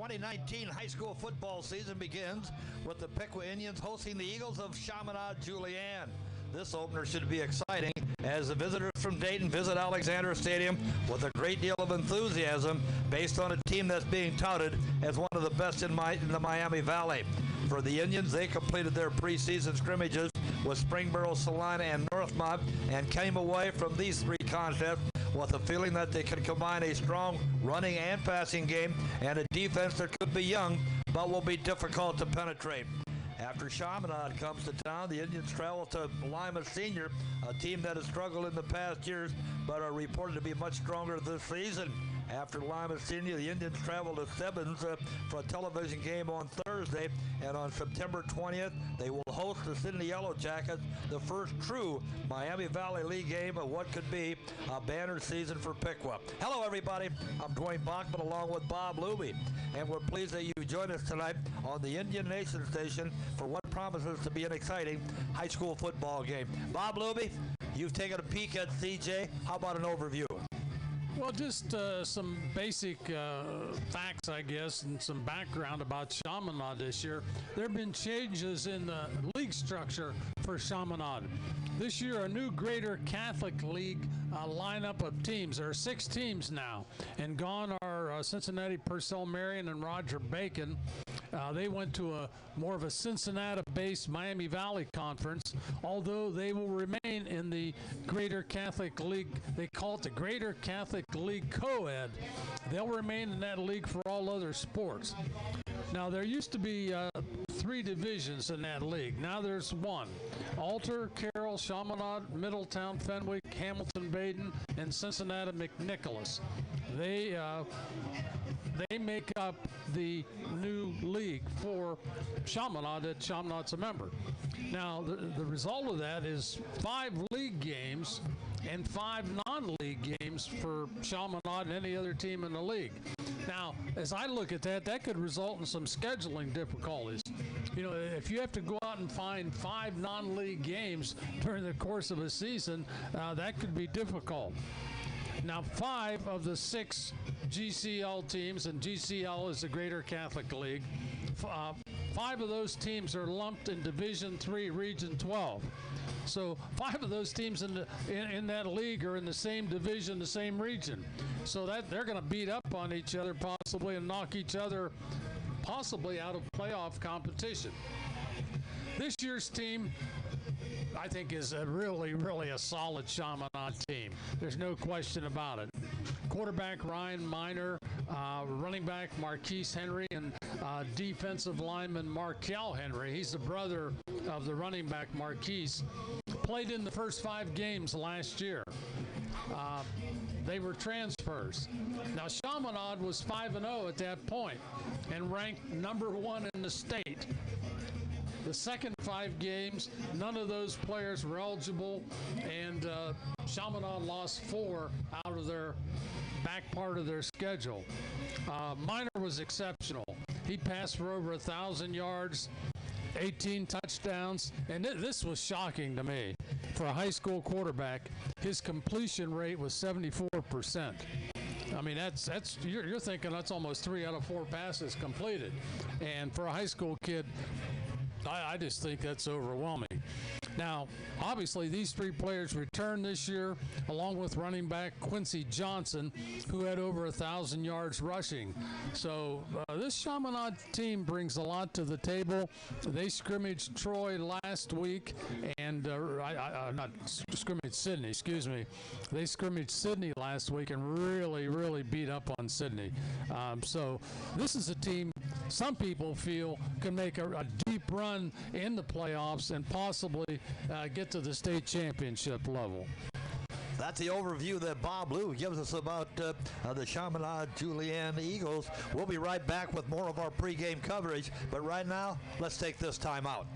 2019 high school football season begins with the Piqua Indians hosting the Eagles of Chaminade Julienne. This opener should be exciting as the visitors from Dayton visit Alexander Stadium with a great deal of enthusiasm based on a team that's being touted as one of the best in the Miami Valley. For the Indians, they completed their preseason scrimmages with Springboro, Salina, and Northmont and came away from these three contests with a feeling that they can combine a strong running and passing game and a defense that could be young but will be difficult to penetrate. After Chaminade comes to town, the Indians travel to Lima Senior, a team that has struggled in the past years but are reported to be much stronger this season. After Lima Senior, the Indians travel to Stebbins for a television game on Thursday, and on September 20th, they will host the Sydney Yellow Jackets, the first true Miami Valley League game of what could be a banner season for Piqua. Hello, everybody. I'm Dwayne Bachman along with Bob Luby, and we're pleased that you join us tonight on the Indian Nation Station for what promises to be an exciting high school football game. Bob Luby, you've taken a peek at CJ. How about an overview? Well, just some basic facts, I guess, and some background about Chaminade this year. There have been changes in the league structure for Chaminade. This year, a new Greater Catholic League lineup of teams. There are 6 teams now, and gone are Cincinnati, Purcell, Marion, and Roger Bacon. They went to a more of a Cincinnati-based Miami Valley Conference, although they will remain in the Greater Catholic League. They call it the Greater Catholic League Co-Ed. They'll remain in that league for all other sports. Now, there used to be 3 divisions in that league. Now there's 1. Alter, Carroll, Chaminade, Middletown, Fenwick, Hamilton, Baden, and Cincinnati McNicholas. They make up the new league for Chaminade that Chaminade's a member. Now, the result of that is 5 league games and 5 non-league games for Chaminade and any other team in the league. Now, as I look at that, that could result in some scheduling difficulties. You know, if you have to go out and find 5 non-league games during the course of a season, that could be difficult. Now, 5 of the 6 GCL teams, and GCL is the Greater Catholic League, 5 of those teams are lumped in Division III, Region 12. So 5 of those teams in that league are in the same division, the same region. So that they're going to beat up on each other possibly and knock each other possibly out of playoff competition. This year's team, I think, is really a solid Chaminade team. There's no question about it. Quarterback Ryan Miner, running back Marquise Henry, and defensive lineman Markel Henry. He's the brother of the running back Marquise. Played in the first 5 games last year. They were transfers. Now, Chaminade was 5-0 at that point and ranked number 1 in the state. The second 5 games, none of those players were eligible, and Chaminade lost 4 out of their back part of their schedule. Miner was exceptional. He passed for over 1,000 yards, 18 touchdowns, and this was shocking to me. For a high school quarterback, his completion rate was 74%. I mean, you're thinking that's almost 3 out of 4 passes completed. And for a high school kid, I just think that's overwhelming. Now, obviously, these 3 players returned this year, along with running back Quincy Johnson, who had over 1,000 yards rushing. So this Chaminade team brings a lot to the table. They scrimmaged Troy last week, and not scrimmaged Sydney, excuse me. They scrimmaged Sydney last week and really beat up on Sydney. So this is a team some people feel can make a deep run in the playoffs and possibly get to the state championship level. That's the overview that Bob Lou gives us about the Chaminade Julienne Eagles. We'll be right back with more of our pregame coverage, but right now, let's take this time out.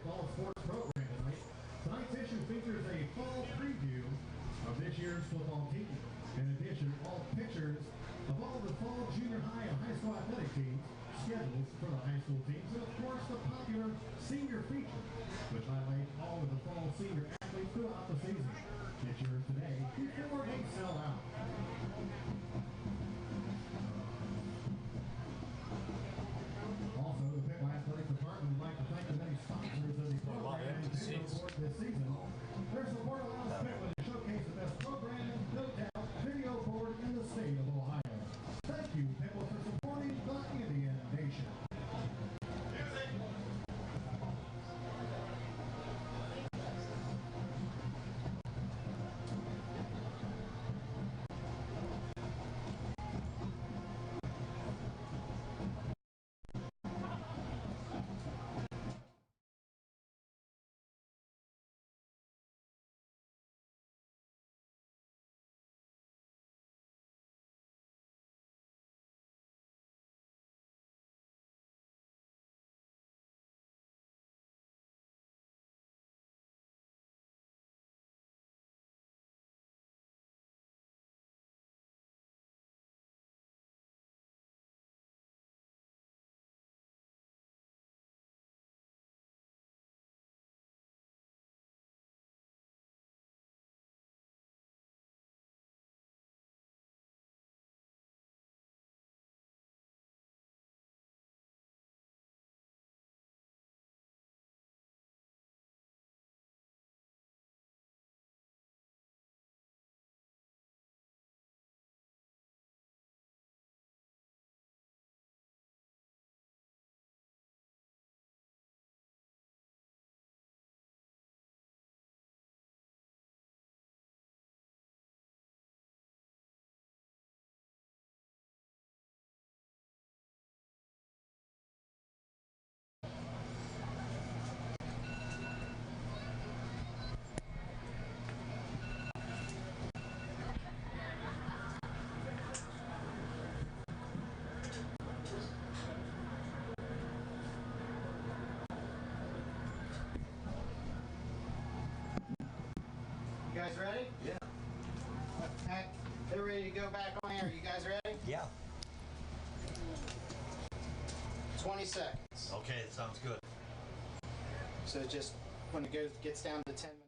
fall sports program tonight. Tonight's issue features a fall preview of this year's football team. In addition, all pictures of all the fall junior high and high school athletic teams, schedules for the high school teams, and of course the popular senior feature, which highlights all of the fall senior athletes throughout the season. Get yours today before they sell out. Also, the Piqua Athletic Department would like to thank the many sponsors of the program and video board this season. Their support allows Piqua to showcase the best program and no-doubt video board in the state of Ohio. Thank you, Piqua, for supporting the Indian Nation. You guys ready? Yeah. Okay. They're ready to go back on air. You guys ready? Yeah. 20 seconds. Okay, sounds good. So just when it gets down to 10 minutes.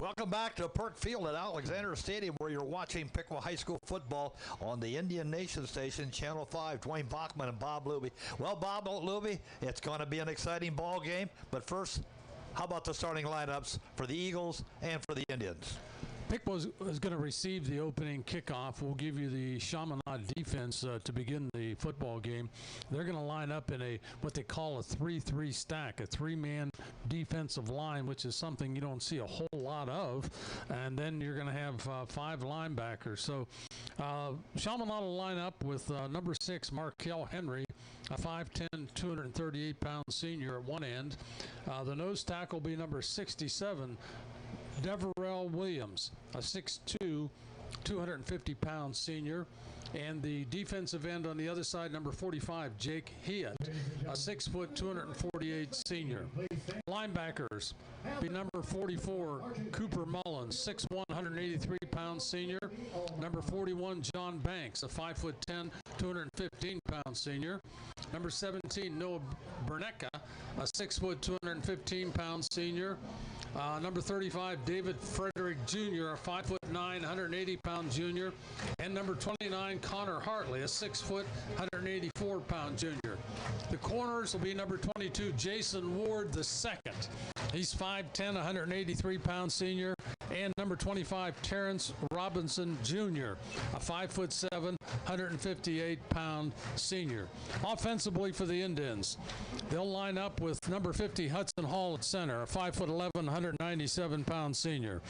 Welcome back to Perk Field at Alexander Stadium, where you're watching Piqua High School football on the Indian Nation Station, Channel 5. Dwayne Bachman and Bob Luby. Well, Bob Luby, it's going to be an exciting ball game. But first, how about the starting lineups for the Eagles and for the Indians? Piqua is going to receive the opening kickoff. We'll give you the Chaminade defense to begin the football game. They're going to line up in what they call a 3-3 stack, a three-man defensive line, which is something you don't see a whole lot of. And then you're going to have 5 linebackers. So Chaminade will line up with number 6, Markel Henry, a 5'10", 238-pound senior at one end. The nose tackle will be number 67, Deverell Williams, a 6'2", 250-pound senior. And the defensive end on the other side, number 45, Jake Heath, a 6 foot, 248 senior. Linebackers be number 44, Cooper Mullins, 6'1", 183-pound senior. Number 41, John Banks, a 5'10", 215-pound senior. Number 17, Noah Bernecka, a 6 foot, 215-pound senior. Number 35, David Frederick Jr., a 5'9", 180-pound junior. And number 29, Connor Hartley, a 6 foot, 184-pound junior. The corners will be number 22, Jason Ward II. He's 5'10", 183-pound senior. And number 25, Terrence Robinson Jr., a 5'7", 158-pound senior. Offensively for the Indians, they'll line up with number 50, Hudson Hall at center, a 5'11", 197-pound senior.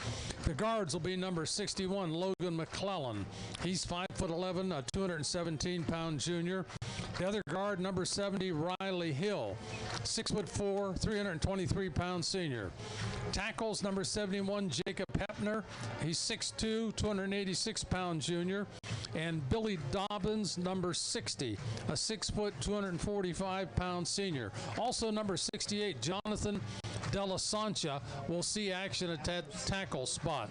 The guards will be number 61, Logan McClellan. He's 5'11", a 217-pound junior. The other guard, number 70, Riley Hill, 6'4", 323-pound senior. Tackles, number 71, Jacob Hepner. He's 6'2", 286-pound junior. And Billy Dobbins, number 60, a 6', 245-pound senior. Also, number 68, Jonathan Della Sancha will see action at that tackle spot.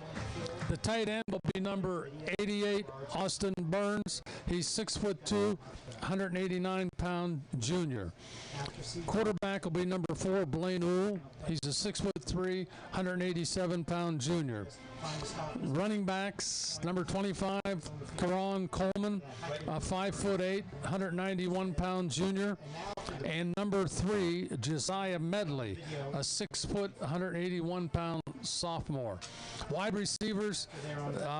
The tight end will be number 88, Austin Burns. He's 6'2", 189-pound junior. Quarterback will be number 4, Blaine Uhl. He's a 6'3", 187-pound junior. Running backs, number 25, Karan Coleman, a 5'8", 191-pound junior. And number 3, Josiah Medley, a 6', 181-pound sophomore. Wide receivers,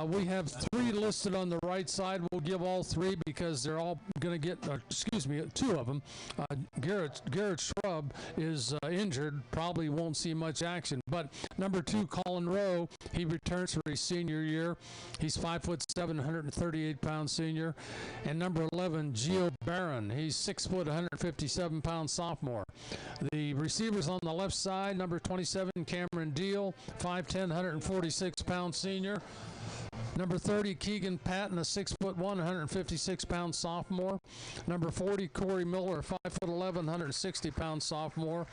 we have 3 listed on the right side. We'll give all 3 because they're all going to get, 2 of them. Garrett Shrub is injured, probably won't see much action. But number 2, Colin Rowe, he returns for his senior year. He's 5'7", 138-pound senior. And number 11, Gio Barron, he's 6', 157-pound sophomore. The receivers on the left side, number 27, Cameron Deal, 5'10", 146-pound senior. Number 30, Keegan Patton, a 6'1", 156-pound sophomore. Number 40, Corey Miller, 5'11", 160-pound sophomore.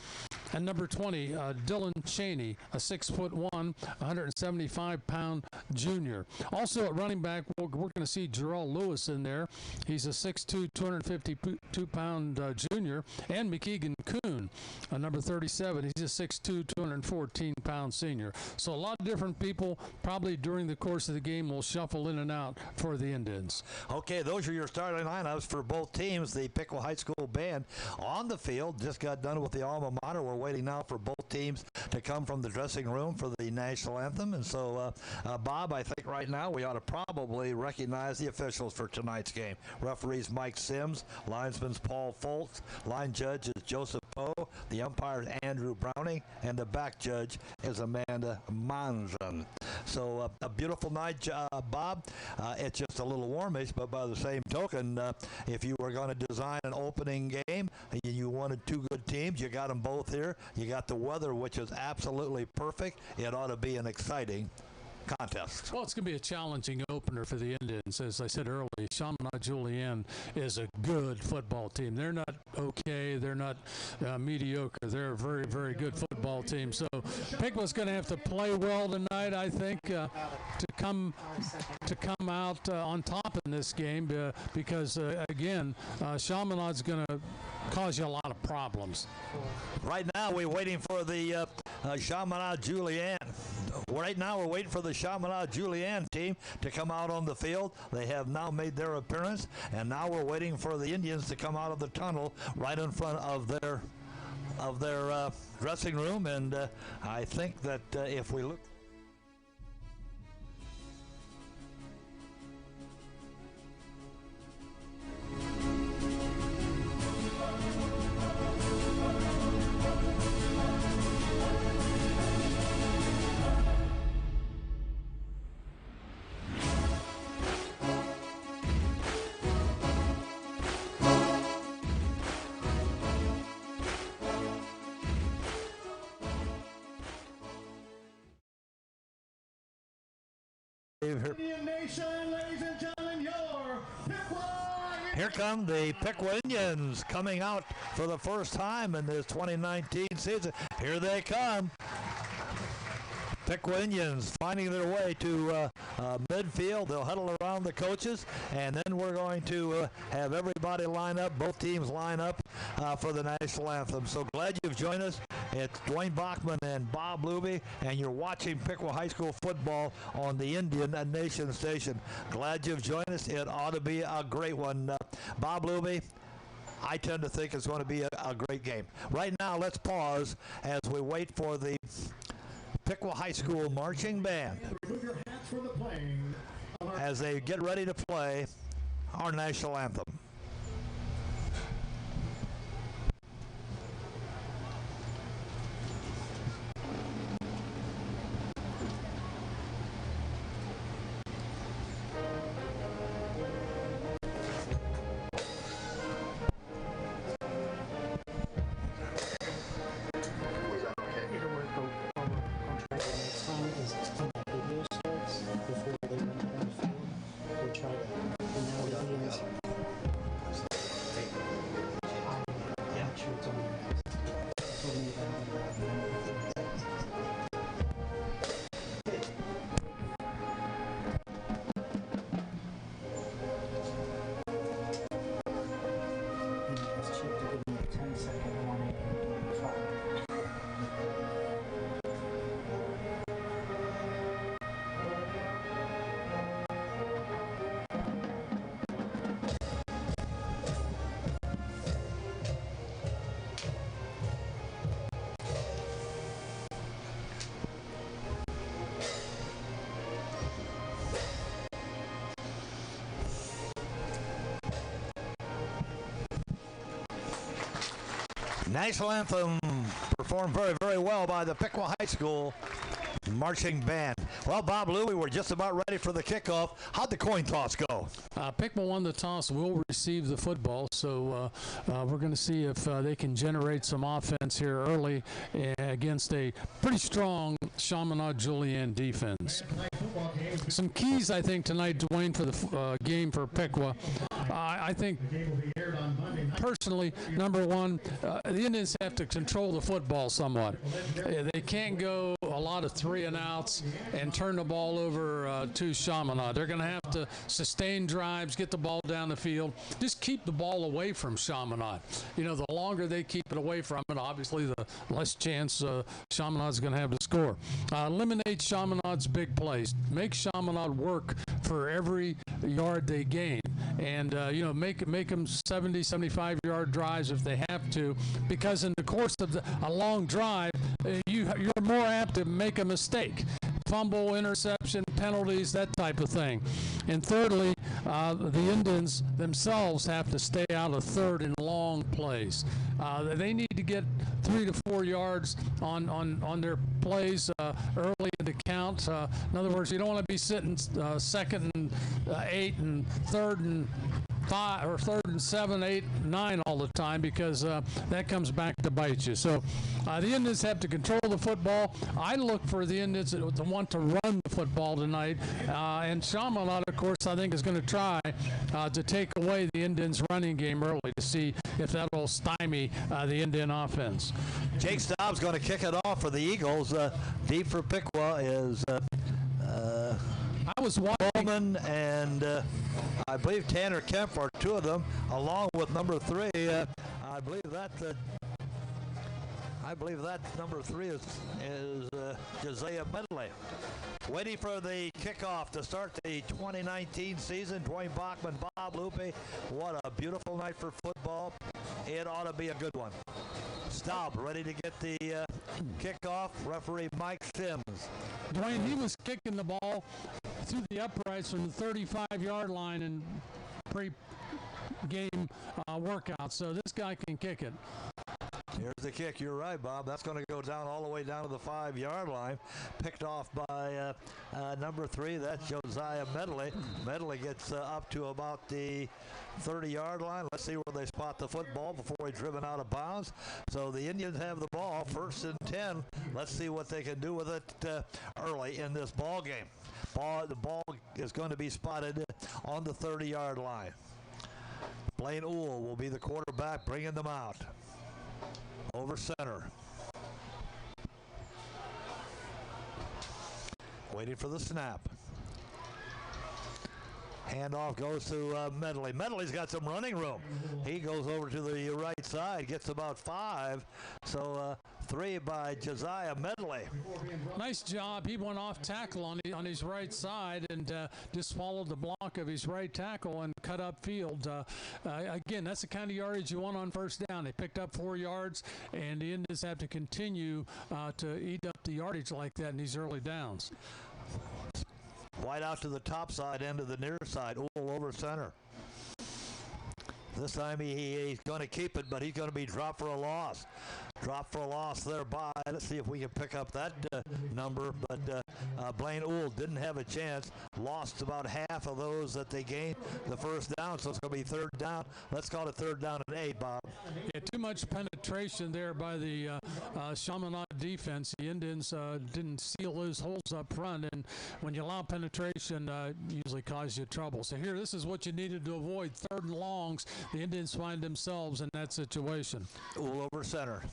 And number 20, Dylan Cheney, a 6'1", 175-pound junior. Also at running back, we're going to see Jarrell Lewis in there. He's a 6'2", 252-pound junior. And McKeegan Kuhn, number 37. He's a 6'2", 214-pound senior. So a lot of different people probably during the course of the game will shuffle in and out for the Indians. Okay, those are your starting lineups for both teams. The Piqua High School band on the field just got done with the alma mater. We're waiting now for both teams to come from the dressing room for the national anthem. And so, Bob, I think right now we ought to probably recognize the officials for tonight's game. Referees Mike Sims, linesman's Paul Foltz, line judge is Joseph Poe, the umpire is Andrew Browning, and the back judge is Amanda Manzan. So a beautiful night, Bob. It's just a little warmish, but by the same token, if you were going to design an opening game, you wanted 2 good teams, you got them both here. You got the weather, which is absolutely perfect. It ought to be an exciting contest. Well, it's going to be a challenging opener for the Indians. As I said earlier, Chaminade Julienne is a good football team. They're not okay. They're not mediocre. They're a very, very good football team. So Piqua's going to have to play well tonight, I think, to come out on top in this game because, again, Chaminade's going to cause you a lot of problems. Right now, we're waiting for the Chaminade Julienne. Right now, we're waiting for the Chaminade Julienne team to come out on the field. They have now made their appearance, and now we're waiting for the Indians to come out of the tunnel right in front of their dressing room. And I think that if we look. Indian Nation, ladies and gentlemen, your Piqua. Here come the Piqua Indians coming out for the first time in this 2019 season. Here they come. Piqua Indians finding their way to midfield. They'll huddle around the coaches, and then we're going to have everybody line up, both teams line up for the national anthem. So glad you've joined us. It's Dwayne Bachman and Bob Luby, and you're watching Piqua High School football on the Indian Nation station. Glad you've joined us. It ought to be a great one. Bob Luby, I tend to think it's going to be a great game. Right now, let's pause as we wait for the Piqua High School marching band as they get ready to play our national anthem. National anthem performed very, very well by the Piqua High School marching band. Well, Bob Lou, we were just about ready for the kickoff. How'd the coin toss go? Piqua won the toss, will receive the football, so we're going to see if they can generate some offense here early against a pretty strong Chaminade Julienne defense. Some keys, I think, tonight, Dwayne, for the game for Piqua. I think, personally, number one, the Indians have to control the football somewhat. They can't go a lot of 3-and-outs and turn the ball over to Chaminade. They're going to have to sustain drives, get the ball down the field, just keep the ball away from Chaminade. You know, the longer they keep it away from it, obviously, the less chance Chaminade's going to have to score. Eliminate Chaminade's big plays. Make Chaminade work for every yard they gain. And, make them 70, 75-yard drives if they have to, because in the course of a long drive, you're more apt to make a mistake. Fumble, interception, penalties, that type of thing. And thirdly, the Indians themselves have to stay out of third and long plays. They need to get 3 to 4 yards on their plays early in the count. In other words, you don't want to be sitting second and 8 and third and 5 or third and 7, 8, 9 all the time, because that comes back to bite you. So the Indians have to control the football. I look for the Indians to want to run the football tonight, and Chaminade, of course, I think is going to try to take away the Indians' running game early to see if that will stymie the Indian offense. Jake Staub's going to kick it off for the Eagles. Deep for Piqua is I was watching Bowman and I believe Tanner Kemp are two of them, along with number 3. I believe that number 3 is Josiah Medley. Waiting for the kickoff to start the 2019 season. Dwayne Bachman, Bob Lupe. What a beautiful night for football. It ought to be a good one. Staub ready to get the kickoff. Referee Mike Sims. Dwayne, he was kicking the ball through the uprights from the 35-yard line in pre-game workout, so this guy can kick it. Here's the kick. You're right, Bob. That's going to go down all the way down to the 5-yard line. Picked off by number 3. That's Josiah Medley. Medley gets up to about the 30-yard line. Let's see where they spot the football before he's driven out of bounds. So the Indians have the ball, 1st and 10. Let's see what they can do with it early in this ball game. The ball is going to be spotted on the 30-yard line. Blaine Uhl will be the quarterback, bringing them out. Over center. Waiting for the snap. Handoff goes to Medley. Medley's got some running room. He goes over to the right side, gets about 5. So 3 by Josiah Medley. Nice job. He went off tackle on his right side and just followed the block of his right tackle and cut up field. Again, that's the kind of yardage you want on first down. They picked up 4 yards, and the Indians have to continue to eat up the yardage like that in these early downs. Wide out to the top side, end of the near side. Uhl over center. This time he's going to keep it, but he's going to be dropped for a loss. Drop for a loss thereby. Let's see if we can pick up that number. But Blaine Uhl didn't have a chance. Lost about half of those that they gained the first down. So it's going to be 3rd down. Let's call it 3rd down and 8, Bob. Yeah, too much penetration there by the Chaminade defense. The Indians didn't seal those holes up front. And when you allow penetration, usually causes you trouble. So here, this is what you needed to avoid. 3rd and longs. The Indians find themselves in that situation. Uhl over center.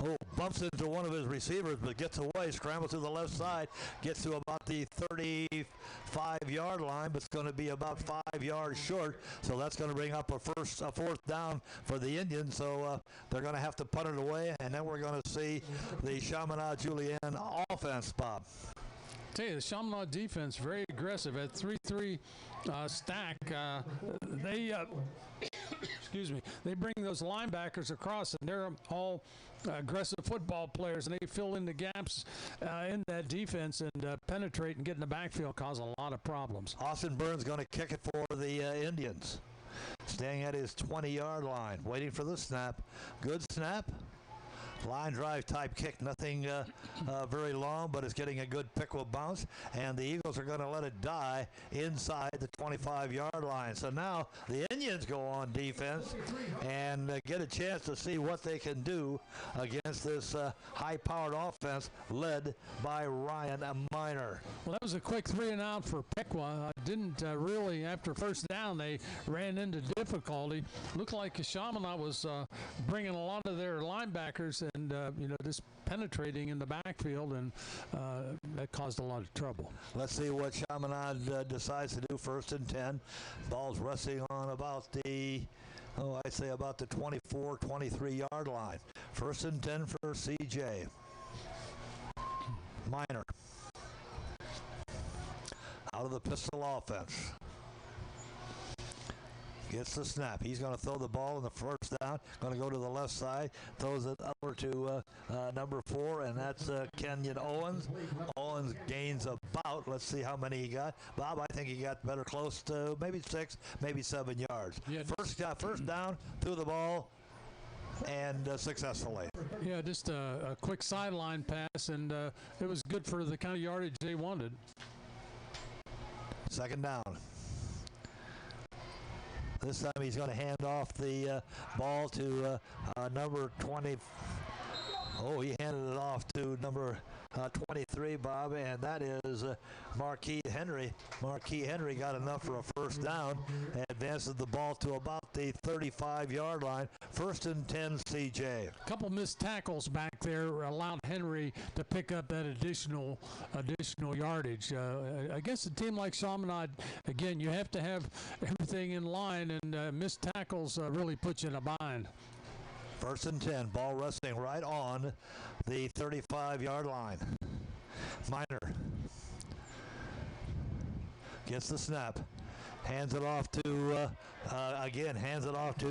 Oh, bumps into one of his receivers, but gets away, scrambles to the left side, gets to about the 35-yard line, but it's going to be about 5 yards short. So that's going to bring up a 4th down for the Indians. So they're going to have to punt it away, and then we're going to see the Chaminade Julienne offense, Bob. Tell you, the Chaminade defense very aggressive at 3-3 stack. They excuse me. They bring those linebackers across, and they're all aggressive football players, and they fill in the gaps in that defense and penetrate and get in the backfield, cause a lot of problems. Austin Burns going to kick it for the Indians. staying at his 20-yard line, waiting for the snap. Good snap. Line drive type kick, nothing very long, but it's getting a good Piqua bounce, and the Eagles are going to let it die inside the 25-yard line. So now the Indians go on defense and get a chance to see what they can do against this high-powered offense led by Ryan Miner. Well, that was a quick 3-and-out for Piqua. Didn't really, after first down, they ran into difficulty. Looked like Chaminade was bringing a lot of their linebackers and, just penetrating in the backfield, and that caused a lot of trouble. Let's see what Chaminade decides to do. 1st and 10. Ball's resting on about the, I'd say about the 24, 23-yard line. 1st and 10 for CJ. Miner. Out of the pistol offense. Gets the snap. He's going to throw the ball in the first down. Going to go to the left side. Throws it over to number 4, and that's Kenyon Owens. Owens gains about, let's see how many he got. Bob, I think he got better close to maybe 6, maybe 7 yards. Yeah. First down, threw the ball, and successfully. Yeah, just a quick sideline pass, and it was good for the kind of yardage they wanted. 2nd down. This time he's going to hand off the ball to number 20. Oh, he handed it off to number 23, Bob, and that is Marquis Henry. Marquis Henry got enough for a first down and advances the ball to about the 35-yard line. 1st and 10, CJ. A couple missed tackles back there allowed Henry to pick up that additional yardage. Against a team like Chaminade, again, you have to have everything in line, and missed tackles really put you in a bind. 1st and 10, ball resting right on the 35-yard line. Miner gets the snap. Hands it off to,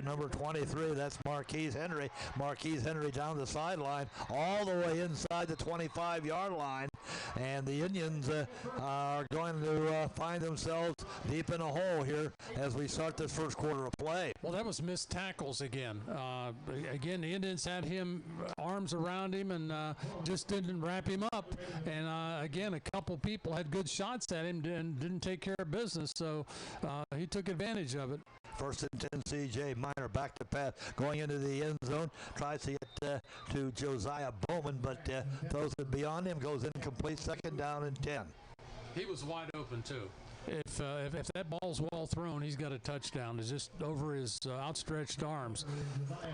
number 23. That's Marquis Henry. Marquis Henry down the sideline, all the way inside the 25-yard line. And the Indians are going to find themselves deep in a hole here as we start this first quarter of play. Well, that was missed tackles again. Again, the Indians had him, arms around him, and just didn't wrap him up. And again, a couple people had good shots at him and didn't take care of business. So he took advantage of it. 1st and 10, CJ. Miner back to pass, going into the end zone, tries to get to Josiah Bowman, but throws it beyond him, goes incomplete. 2nd down and 10. He was wide open too. If that ball's well thrown, he's got a touchdown. It's just over his outstretched arms.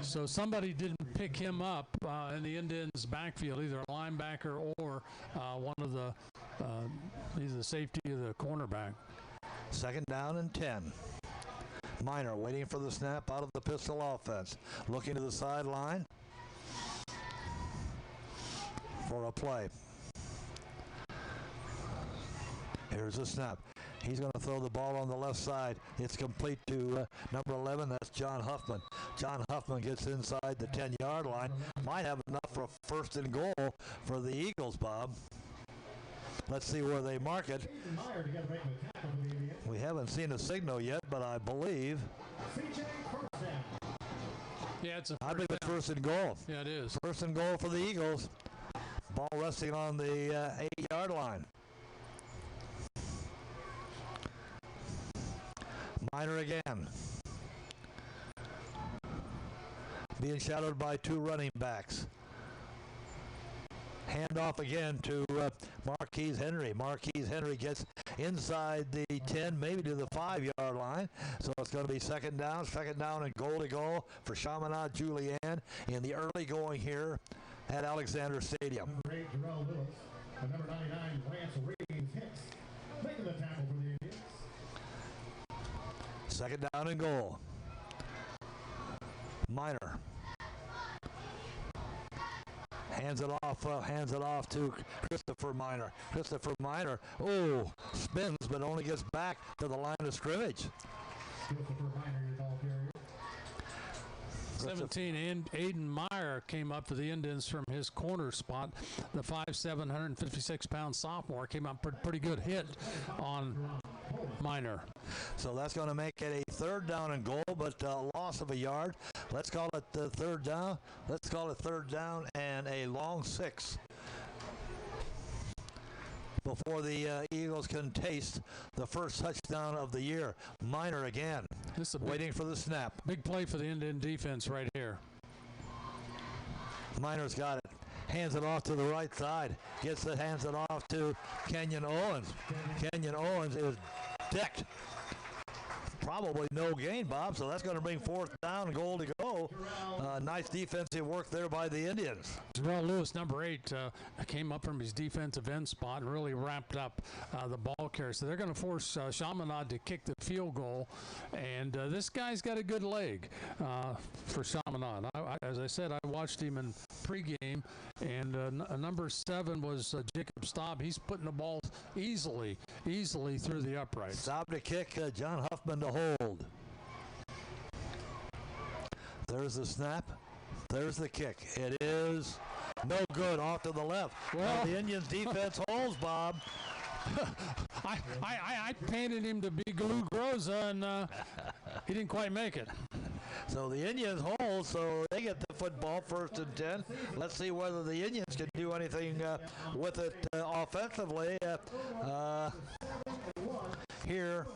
So somebody didn't pick him up in the Indians' backfield, either a linebacker or one of the either the safety or the cornerback. 2nd down and 10. Miner waiting for the snap out of the pistol offense. Looking to the sideline for a play. Here's the snap. He's going to throw the ball on the left side. It's complete to number 11. That's John Huffman. John Huffman gets inside the 10-yard line. Might have enough for a 1st and goal for the Eagles, Bob. Let's see where they mark it. We haven't seen a signal yet, but I believe. Yeah, it's I believe it's 1st and goal. Yeah, it is. 1st and goal for the Eagles. Ball resting on the 8-yard line. Miner again. Being shadowed by 2 running backs. Hand off again to Marquis Henry. Marquis Henry gets inside the 10, maybe to the 5-yard line. So it's going to be 2nd down and goal to go for Chaminade Julienne in the early going here at Alexander Stadium. Number 8, Jarrell Lewis. And number 99, Lance Reeves Hicks. Making the tackle for the Indians. 2nd down and goal. Miner hands it off to Christopher Miner. Christopher Miner, spins, but only gets back to the line of scrimmage. Christopher Miner, your ball carrier. 17, and Aiden Meyer came up for the Indians from his corner spot. The 5'7", 156-pound sophomore came up pretty good hit on Miner. So that's going to make it a third down and goal, but loss of a yard. Let's call it third down. Let's call it third down and a long 6 before the Eagles can taste the first touchdown of the year. Minor again, waiting for the snap. Big play for the Indian defense right here. Minor's got it. Hands it off to the right side. Hands it off to Kenyon Owens. Kenyon Owens is decked. Probably no gain, Bob, so that's going to bring fourth down and goal to go. Nice defensive work there by the Indians. Terrell Lewis, number 8, came up from his defensive end spot and really ramped up the ball carrier. So they're going to force Chaminade to kick the field goal. And this guy's got a good leg for Chaminade. As I said, I watched him in pregame, and number 7 was Jacob Staub. He's putting the ball easily through the uprights. Staub to kick, John Huffman to hold. There's the snap. There's the kick. It is no good, off to the left. Well, the Indians defense holds, Bob. I painted him to be Glue Groza, and he didn't quite make it. So the Indians hold, so they get the football, 1st and 10. Let's see whether the Indians can do anything with it offensively here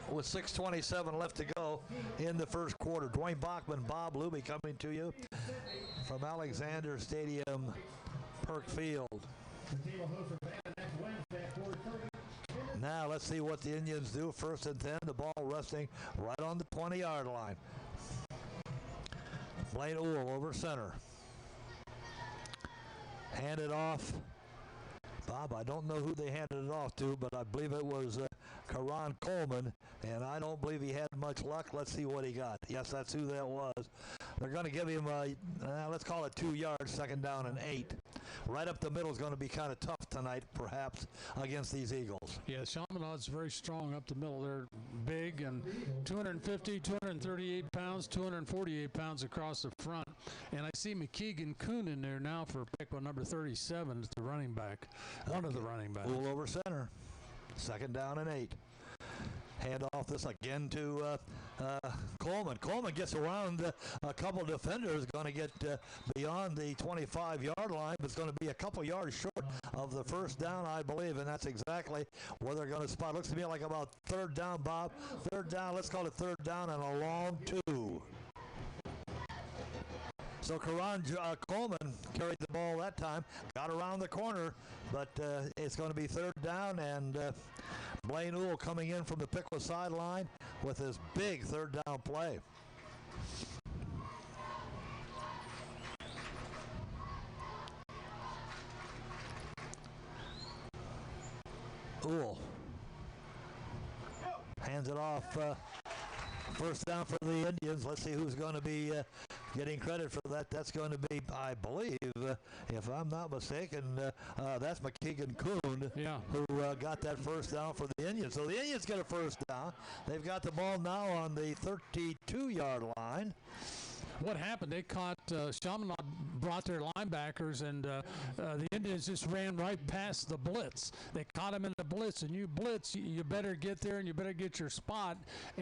with 6:27 left to go in the first quarter. Dwayne Bachman, Bob Luby coming to you from Alexander Stadium, Perk Field. Now let's see what the Indians do. 1st and 10, the ball resting right on the 20-yard line. Blaine Uhl over center. Handed off. Bob, I don't know who they handed it off to, but I believe it was Karan Coleman, and I don't believe he had much luck. Let's see what he got. Yes, that's who that was. They're going to give him, let's call it 2 yards, 2nd down and 8. Right up the middle is going to be kind of tough tonight, perhaps, against these Eagles. Yeah, Chaminade's very strong up the middle. They're big and 250, 238 pounds, 248 pounds across the front. And I see McKeegan Kuhn in there now for Piqua, number 37, is the running back, one of the running backs. Uhl over center, 2nd down and 8. Hand off this again to Coleman. Coleman gets around a couple defenders, going to get beyond the 25-yard line, but it's going to be a couple yards short of the 1st down, I believe, and that's exactly where they're going to spot. Looks to me like about 3rd down, Bob. 3rd down, let's call it 3rd down and a long 2. So Karan Coleman carried the ball that time, got around the corner, but it's going to be 3rd down, and Blaine Uhl coming in from the Piqua sideline with his big 3rd down play. Uhl hands it off. 1st down for the Indians. Let's see who's going to be getting credit for that. That's going to be, I believe, if I'm not mistaken, that's McKeegan Kuhn, who got that 1st down for the Indians. So the Indians get a 1st down. They've got the ball now on the 32-yard line. What happened? They caught Chaminade brought their linebackers, and the Indians just ran right past the blitz. They caught him in the blitz, and you blitz, you better get there and you better get your spot.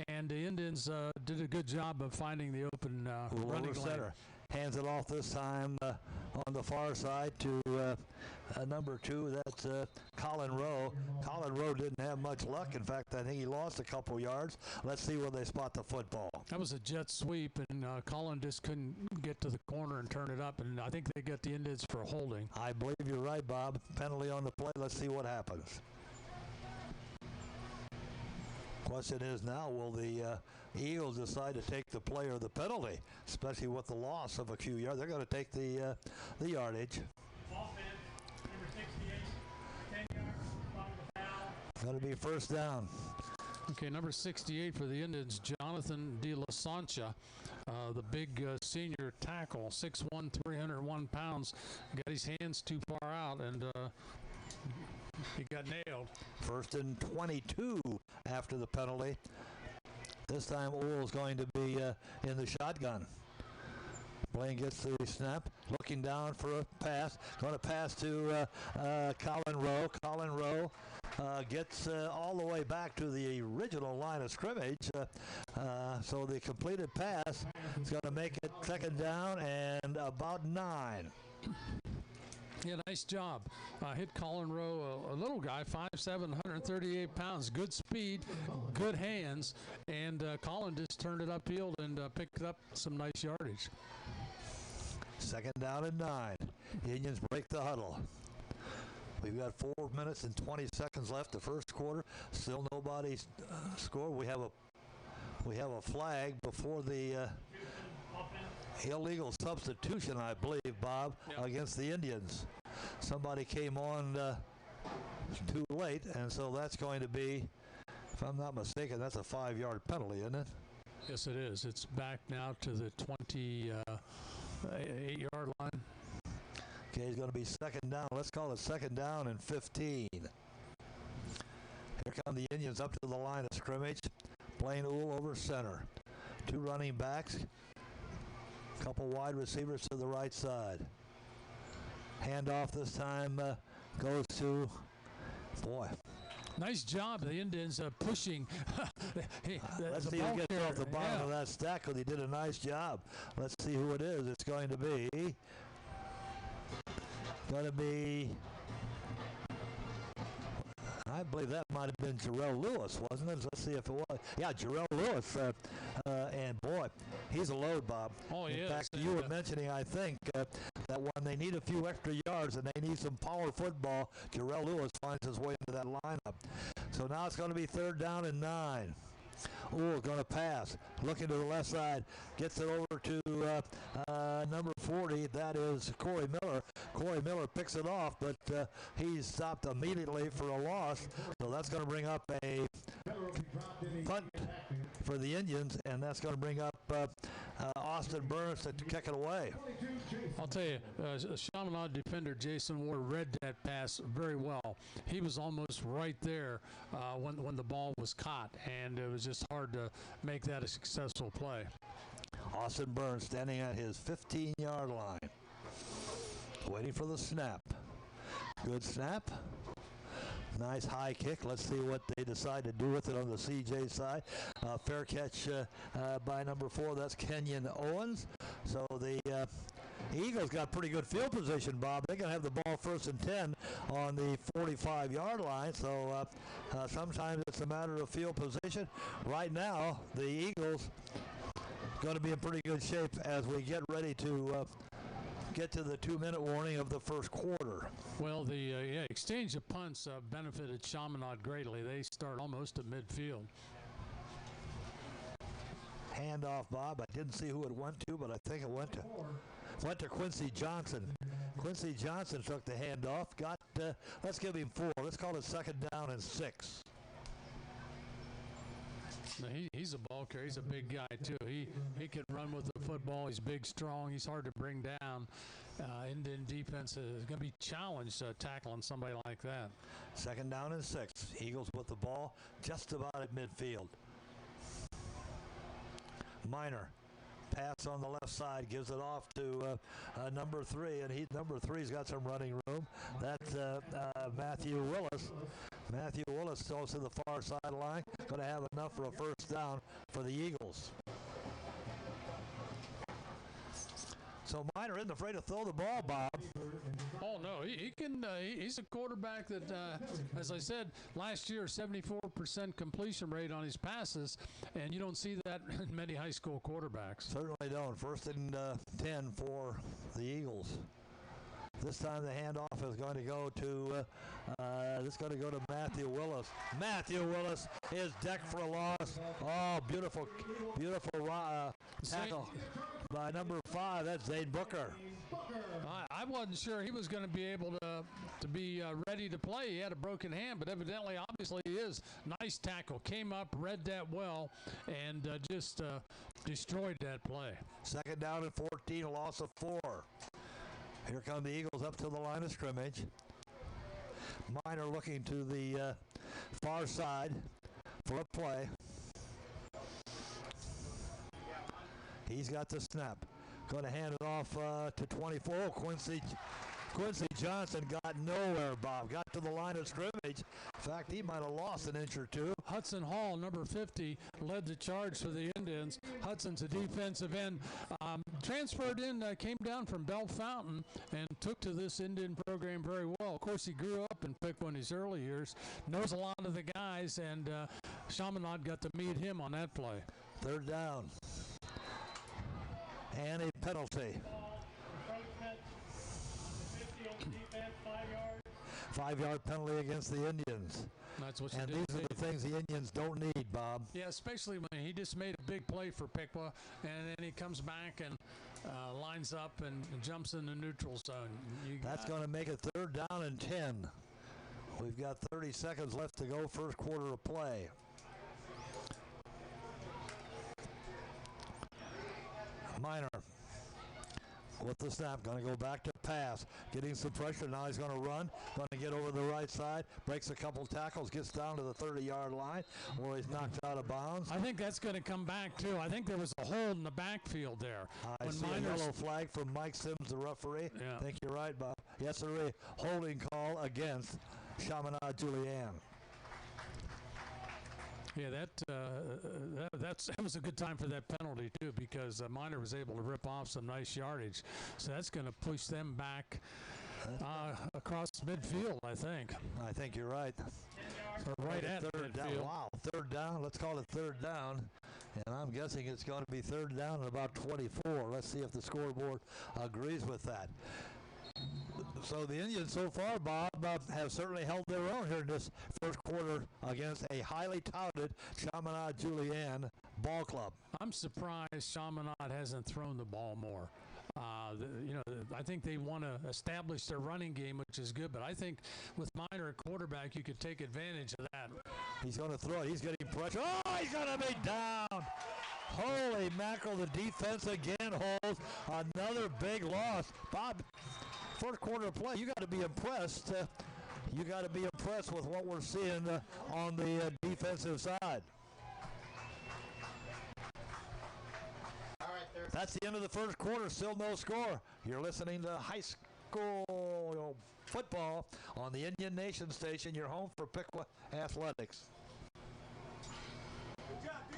And the Indians did a good job of finding the open running center. Hands it off this time on the far side to number 2. That's Colin Rowe. Colin Rowe didn't have much luck. In fact, I think he lost a couple yards. Let's see where they spot the football. That was a jet sweep, and Colin just couldn't get to the corner and turn it up, and I think they got the Indians for holding. I believe you're right, Bob. Penalty on the play. Let's see what happens. Question is now, will the Eagles decide to take the play or the penalty, especially with the loss of a few yards? They're going to take the yardage. Offense, number 68, 10 yards, bottom of the foul. Going to be 1st down. Okay, number 68 for the Indians, Jonathan De La Sancha, the big senior tackle, 6'1", 301 pounds, got his hands too far out, and he got nailed. 1st and 22 after the penalty. This time Uhl's going to be in the shotgun. Blaine gets the snap, looking down for a pass. Going to pass to Colin Rowe. Colin Rowe gets all the way back to the original line of scrimmage. So the completed pass is going to make it second down and about 9. Yeah, nice job. Hit Colin Rowe, a little guy, 5'7", 138 pounds, good speed, good hands, and Colin just turned it upfield and picked up some nice yardage. Second down and 9. The Indians break the huddle. We've got 4 minutes and 20 seconds left the first quarter. Still nobody scored. We have a flag before the illegal substitution, I believe, Bob, against the Indians. Somebody came on too late, and so that's going to be, if I'm not mistaken, that's a 5-yard penalty, isn't it? Yes, it is. It's back now to the 28-yard line. Okay, it's going to be second down. Let's call it second down and 15. Here come the Indians up to the line of scrimmage. Blaine Uhl over center. 2 running backs. Couple wide receivers to the right side. Handoff this time goes to, boy. Nice job, the Indians pushing. Let's see who gets off the bottom of that stack, because he did a nice job. Let's see who it is. It's going to be I believe that might have been Jarrell Lewis, wasn't it? Let's see if it was. Yeah, Jarrell Lewis. And, boy, he's a load, Bob. Oh, In fact, you were mentioning, I think, that when they need a few extra yards and they need some power football, Jarrell Lewis finds his way into that lineup. So now it's going to be third down and 9. Ooh, going to pass. Looking to the left side. Gets it over to number 40. That is Corey Miller. Corey Miller picks it off, but he's stopped immediately for a loss. So that's going to bring up a punt for the Indians, and that's going to bring up Austin Burns to kick it away. I'll tell you, Chaminade defender Jason Ward read that pass very well. He was almost right there when the ball was caught, and it was just hard to make that a successful play. Austin Burns standing at his 15-yard line, waiting for the snap. Good snap. Nice high kick. Let's see what they decide to do with it on the CJ side. Fair catch by number 4. That's Kenyon Owens. So the Eagles got pretty good field position, Bob. They're going to have the ball first and 10 on the 45-yard line. So sometimes it's a matter of field position. Right now, the Eagles going to be in pretty good shape as we get ready to get to the 2-minute warning of the first quarter. Well, the exchange of punts benefited Chaminade greatly. They start almost at midfield. Handoff, Bob. I didn't see who it went to, but I think it went to Quincy Johnson. Quincy Johnson took the handoff. Got let's give him 4. Let's call it second down and 6. He's a ball carrier. He's a big guy, too. He can run with the football. He's big, strong. He's hard to bring down. Indian defense is going to be challenged tackling somebody like that. Second down and 6. Eagles with the ball just about at midfield. Minor. Pass on the left side, gives it off to number 3, and number 3's got some running room. That's Matthew Willis. Matthew Willis goes to the far sideline. Going to have enough for a first down for the Eagles. So Minor isn't afraid to throw the ball, Bob. Oh, no. He can. He's a quarterback that, as I said, last year, 74% completion rate on his passes, and you don't see that in many high school quarterbacks. Certainly don't. First and 10 for the Eagles. This time the handoff is going to go to Matthew Willis. Matthew Willis is decked for a loss. Oh, beautiful tackle by number 5. That's Zane Booker. I wasn't sure he was going to be able to be ready to play. He had a broken hand, but evidently, obviously, he is. Nice tackle. Came up, read that well, and just destroyed that play. Second down and 14, a loss of 4. Here come the Eagles up to the line of scrimmage. Minor looking to the far side for a play. He's got the snap. Going to hand it off to 24. Quincy Johnson got nowhere, Bob. Got to the line of scrimmage. In fact, he might have lost an inch or two. Hudson Hall, number 50, led the charge for the Indians. Hudson's a defensive end. Transferred in, came down from Bell Fountain and took to this Indian program very well. Of course, he grew up in Piqua in his early years, knows a lot of the guys, and Chaminade got to meet him on that play. Third down. And a penalty. 5-yard penalty against the Indians. That's what and these are the things the Indians don't need, Bob. Yeah, especially when he just made a big play for Piqua, and then he comes back and lines up and jumps in the neutral zone. That's going to make it 3rd down and 10. We've got 30 seconds left to go, first quarter of play. Minor with the snap, going to go back to pass, getting some pressure. Now he's going to run, going to get over the right side, breaks a couple tackles, gets down to the 30-yard line where he's knocked out of bounds. I think that's going to come back too. I think there was a hold in the backfield there. I see a yellow flag from Mike Sims, the referee. Yeah. I think you're right, Bob. Yes, sir. Holding call against Chaminade Julian. Yeah, that was a good time for that penalty too, because Minor was able to rip off some nice yardage. So that's going to push them back across midfield, I think. I think you're right. Or right at third down. midfield. Wow, 3rd down. Let's call it 3rd down. And I'm guessing it's going to be 3rd down and about 24. Let's see if the scoreboard agrees with that. So the Indians so far, Bob, have certainly held their own here in this first quarter against a highly touted Chaminade Julian ball club. I'm surprised Chaminade hasn't thrown the ball more. I think they want to establish their running game, which is good, but I think with Minor at quarterback, you could take advantage of that. He's going to throw it. He's getting pressure. Oh, he's going to be down. Holy mackerel, the defense again holds another big loss. Bob, first quarter of play, you got to be impressed. You got to be impressed with what we're seeing on the defensive side. That's the end of the first quarter. Still no score. You're listening to high school football on the Indian Nation Station. Your home for Piqua Athletics. Good job, D.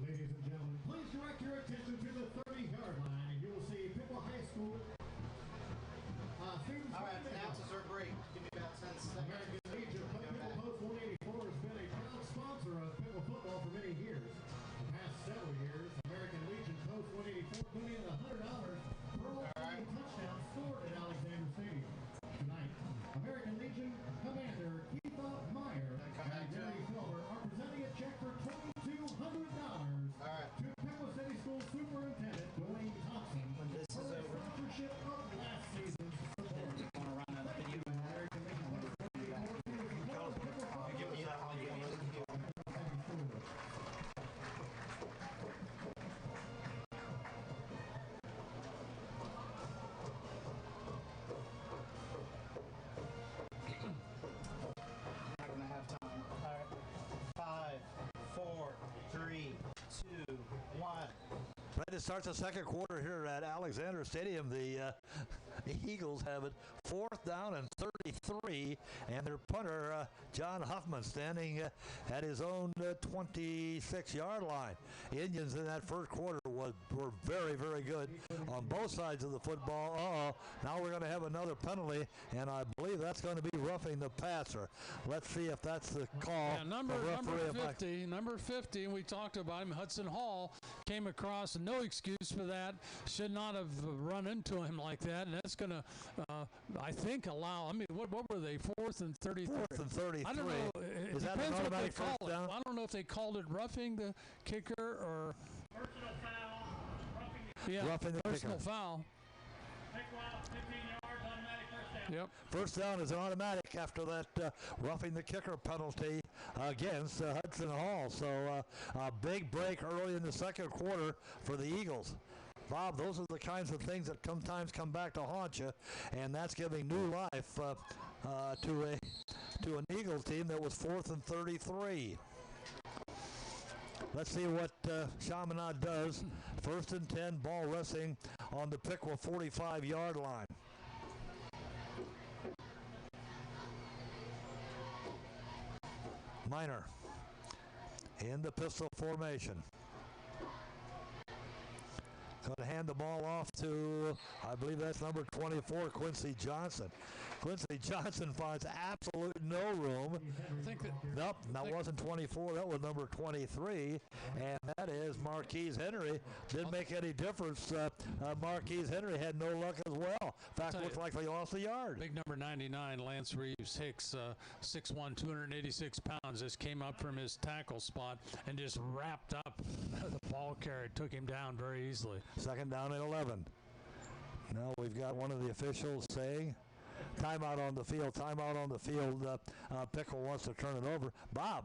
Ladies and gentlemen, please direct your attention to the 30-yard line, and you will see Piqua High School students. All right, announcers are break. Give me about 10 seconds. American Legion Piqua Post 184 has been a proud sponsor of Piqua football for many years. The past several years, American Legion Post 184 donated $100 per all-time touchdown scored at Alexander Stadium. Tonight, American Legion Commander Piqua Meyer and Gary Silver are presenting a check for $2,200 to Piqua City School Superintendent Dwayne Thompson for the sponsorship of last season's support. American Legion Post 3, 2, 1. Ready to start the second quarter here at Alexander Stadium. The Eagles have it 4th down and 33, and their punter, John Huffman, standing at his own 26-yard line. Indians in that first quarter were very, very good on both sides of the football. Now we're going to have another penalty, and I believe that's going to be roughing the passer. Let's see if that's the call. Yeah, number 50, and we talked about him, Hudson Hall, came across, no excuse for that, should not have run into him like that, and that's going to, I think, allow, what were they, 4th and 33? 4th and 33. I don't know. Is that an automatic first down? I don't know if they called it roughing the kicker or... Personal foul, Roughing the personal kicker. foul. Piqua, 15 yards, automatic first down. Yep. First down is an automatic after that roughing the kicker penalty against Hudson Hall. So a big break early in the second quarter for the Eagles. Bob, those are the kinds of things that sometimes come back to haunt you, and that's giving new life to an Eagles team that was 4th and 33. Let's see what Chaminade does. 1st and 10, ball resting on the Piqua 45-yard line. Minor in the pistol formation. Going to hand the ball off to, I believe that's number 24, Quincy Johnson. Quincy Johnson finds absolute no room. Nope, that wasn't 24. That was number 23, and that is Marquise Henry. Didn't make any difference. Marquise Henry had no luck as well. In fact, looks like they lost a yard. Big number 99, Lance Reeves Hicks, 6'1", 286 pounds, just came up from his tackle spot and just wrapped up the ball carrier. Took him down very easily. 2nd down and 11. Now we've got one of the officials saying, timeout on the field, timeout on the field. Piqua wants to turn it over. Bob,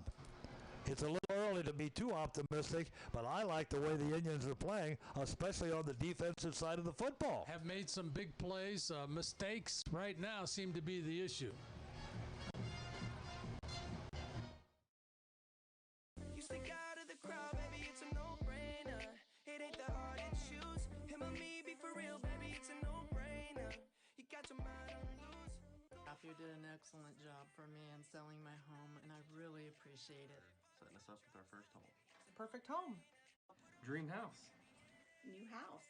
it's a little early to be too optimistic, but I like the way the Indians are playing, especially on the defensive side of the football. Have made some big plays. Mistakes right now seem to be the issue. You stick out of the crowd, baby, it's a no-brainer. It ain't that hard to choose. Him or me, be for real, baby, it's a no-brainer. You got your mind on loose. You did an excellent job for me in selling my home, and I really appreciate it. Setting us up with our first home. Perfect home. Dream house. New house.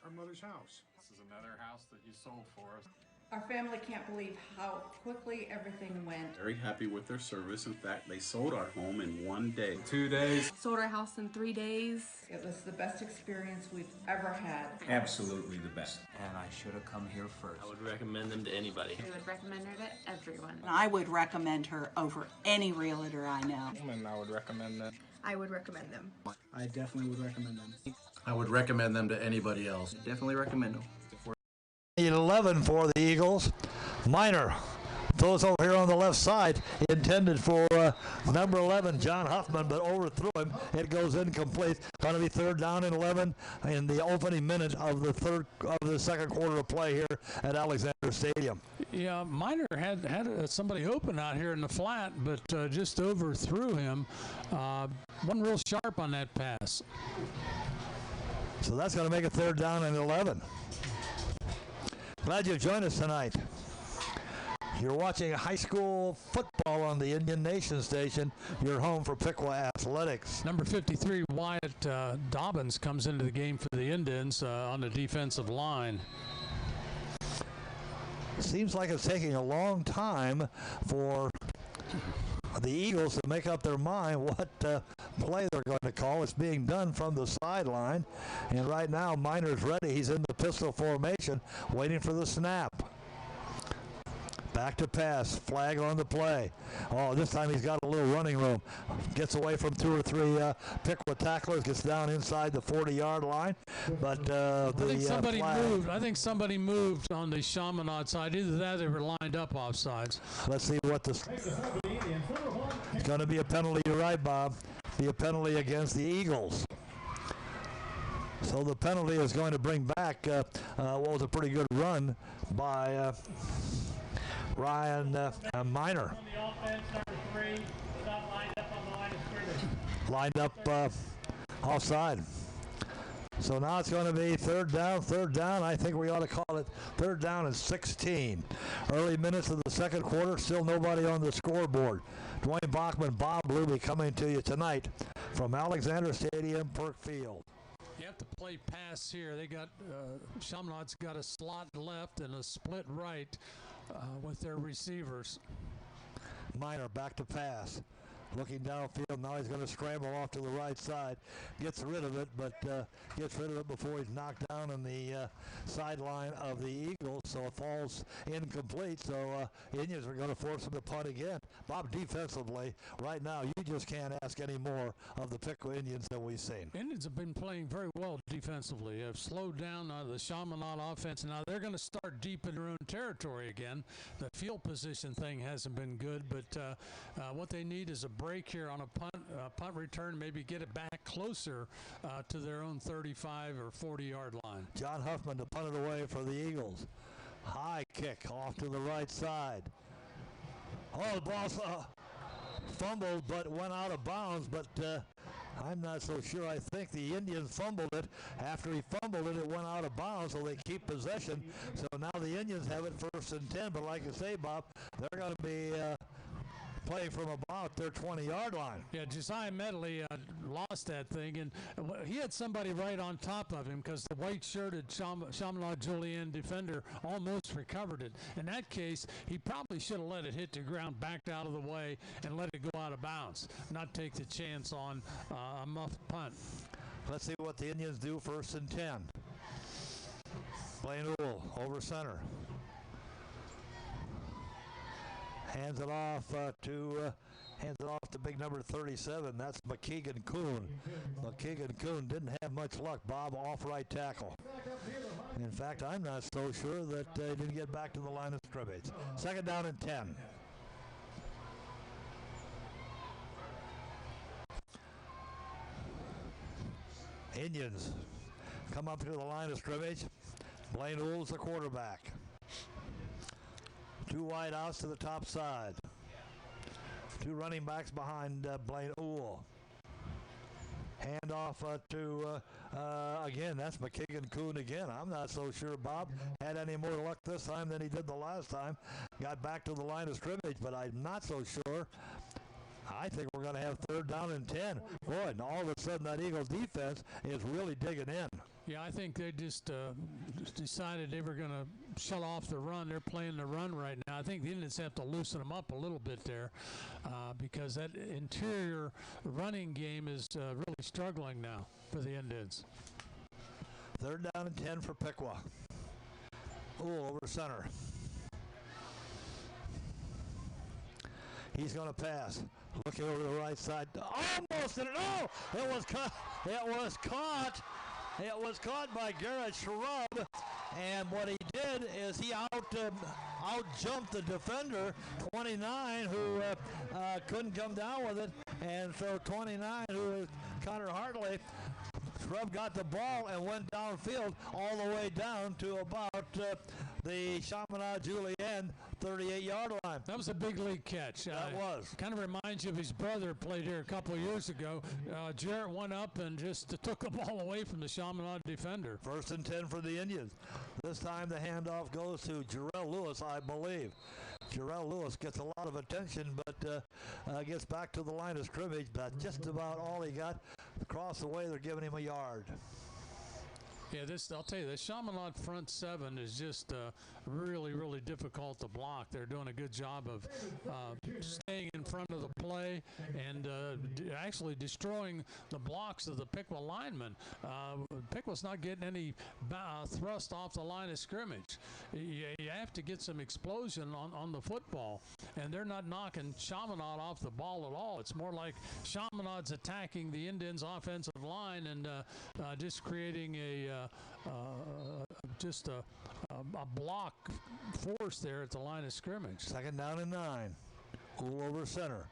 Our mother's house. This is another house that you sold for us. Our family can't believe how quickly everything went. Very happy with their service. In fact, they sold our home in 1 day. 2 days. Sold our house in 3 days. It was the best experience we've ever had. Absolutely the best. And I should have come here first. I would recommend them to anybody. I would recommend her to everyone. I would recommend her over any realtor I know. And I would recommend them. I would recommend them. I definitely would recommend them. I would recommend them to anybody else. Definitely recommend them. 11 for the Eagles. Minor throws over here on the left side, intended for number 11, John Huffman, but overthrew him. It goes incomplete. Going to be 3rd down and 11 in the opening minute of the 2nd quarter of play here at Alexander Stadium. Yeah, Minor had somebody open out here in the flat, but just overthrew him. Wasn't real sharp on that pass. So that's going to make it 3rd down and 11. Glad you joined us tonight. You're watching high school football on the Indian Nation Station. Your home for Piqua Athletics. Number 53, Wyatt Dobbins, comes into the game for the Indians on the defensive line. Seems like it's taking a long time for the Eagles to make up their mind what play they're going to call. It's being done from the sideline, and right now Minor's ready. He's in the pistol formation waiting for the snap. Back to pass, flag on the play. Oh, this time he's got a little running room. Gets away from 2 or 3 Piqua tacklers, gets down inside the 40-yard line. But I think somebody moved on the Chaminade side. Either that or they were lined up offsides. Let's see what this. It's going to be a penalty. You're right, Bob. Be a penalty against the Eagles. So the penalty is going to bring back what was a pretty good run by Ryan Minor. Lined up offside. So now it's going to be 3rd down. I think we ought to call it 3rd down and 16. Early minutes of the 2nd quarter, still nobody on the scoreboard. Dwayne Bachman, Bob Luby coming to you tonight from Alexander Stadium, Perk Field. You have to play pass here. They got Chaminade's got a slot left and a split right with their receivers. Minor back to pass. Looking downfield, now he's going to scramble off to the right side. Gets rid of it, but gets rid of it before he's knocked down on the sideline of the Eagles, so it falls incomplete. So Indians are going to force him to punt again. Bob, defensively, right now, you just can't ask any more of the Piqua Indians than we've seen. Indians have been playing very well defensively. Have slowed down the Chaminade offense. Now they're going to start deep in their own territory again. The field position thing hasn't been good, but what they need is a break here on a punt return, maybe get it back closer to their own 35 or 40-yard line. John Huffman to punt it away for the Eagles. High kick off to the right side. Oh, the ball fumbled, but went out of bounds, but I'm not so sure. I think the Indians fumbled it. After he fumbled it, it went out of bounds, so they keep possession. So now the Indians have it 1st and 10. But like I say, Bob, they're going to be playing from about their 20-yard line. Yeah, Josiah Medley lost that thing, and he had somebody right on top of him because the white-shirted Chaminade Julienne defender almost recovered it. In that case, he probably should have let it hit the ground, backed out of the way, and let it go out of bounds, not take the chance on a muffed punt. Let's see what the Indians do 1st and 10. Blaine Owl over center. Hands it off to big number 37. That's McKeegan Kuhn. McKeegan Kuhn didn't have much luck. Bob off right tackle. In fact, I'm not so sure that he didn't get back to the line of scrimmage. 2nd down and 10. Indians come up to the line of scrimmage. Blaine Ool's the quarterback. 2 wide outs to the top side. 2 running backs behind Blaine Ool. Hand off again, that's McKeegan Kuhn again. I'm not so sure Bob had any more luck this time than he did the last time. Got back to the line of scrimmage, but I'm not so sure. I think we're going to have 3rd down and 10. Boy, and all of a sudden that Eagles defense is really digging in. Yeah, I think they just decided they were going to shut off the run. They're playing the run right now. I think the Indians have to loosen them up a little bit there because that interior running game is really struggling now for the Indians. 3rd down and 10 for Piqua. Ooh, over center. He's going to pass. Looking over the right side. Almost did it. Oh! It was caught. It was caught by Garrett Shrub. And what he did is he out-jumped the defender, 29, who couldn't come down with it. And so 29, who is Connor Hartley, Shrub got the ball and went downfield all the way down to about the Chaminade Julienne 38-yard line. That was a big league catch. That was. Kind of reminds you of his brother played here a couple of years ago. Jarrett went up and just took the ball away from the Chaminade defender. 1st and 10 for the Indians. This time the handoff goes to Jarrell Lewis, I believe. Jarrell Lewis gets a lot of attention, but gets back to the line of scrimmage. But just about all he got. Across the way, they're giving him a yard. Yeah, I'll tell you, the Chaminade front 7 is just really, really difficult to block. They're doing a good job of staying in front of the play and actually destroying the blocks of the Piqua linemen. Piqua's not getting any thrust off the line of scrimmage. You have to get some explosion on the football, and they're not knocking Chaminade off the ball at all. It's more like Chaminade's attacking the Indians' offensive line and just creating a block force there at the line of scrimmage. 2nd down and 9. Ool over center.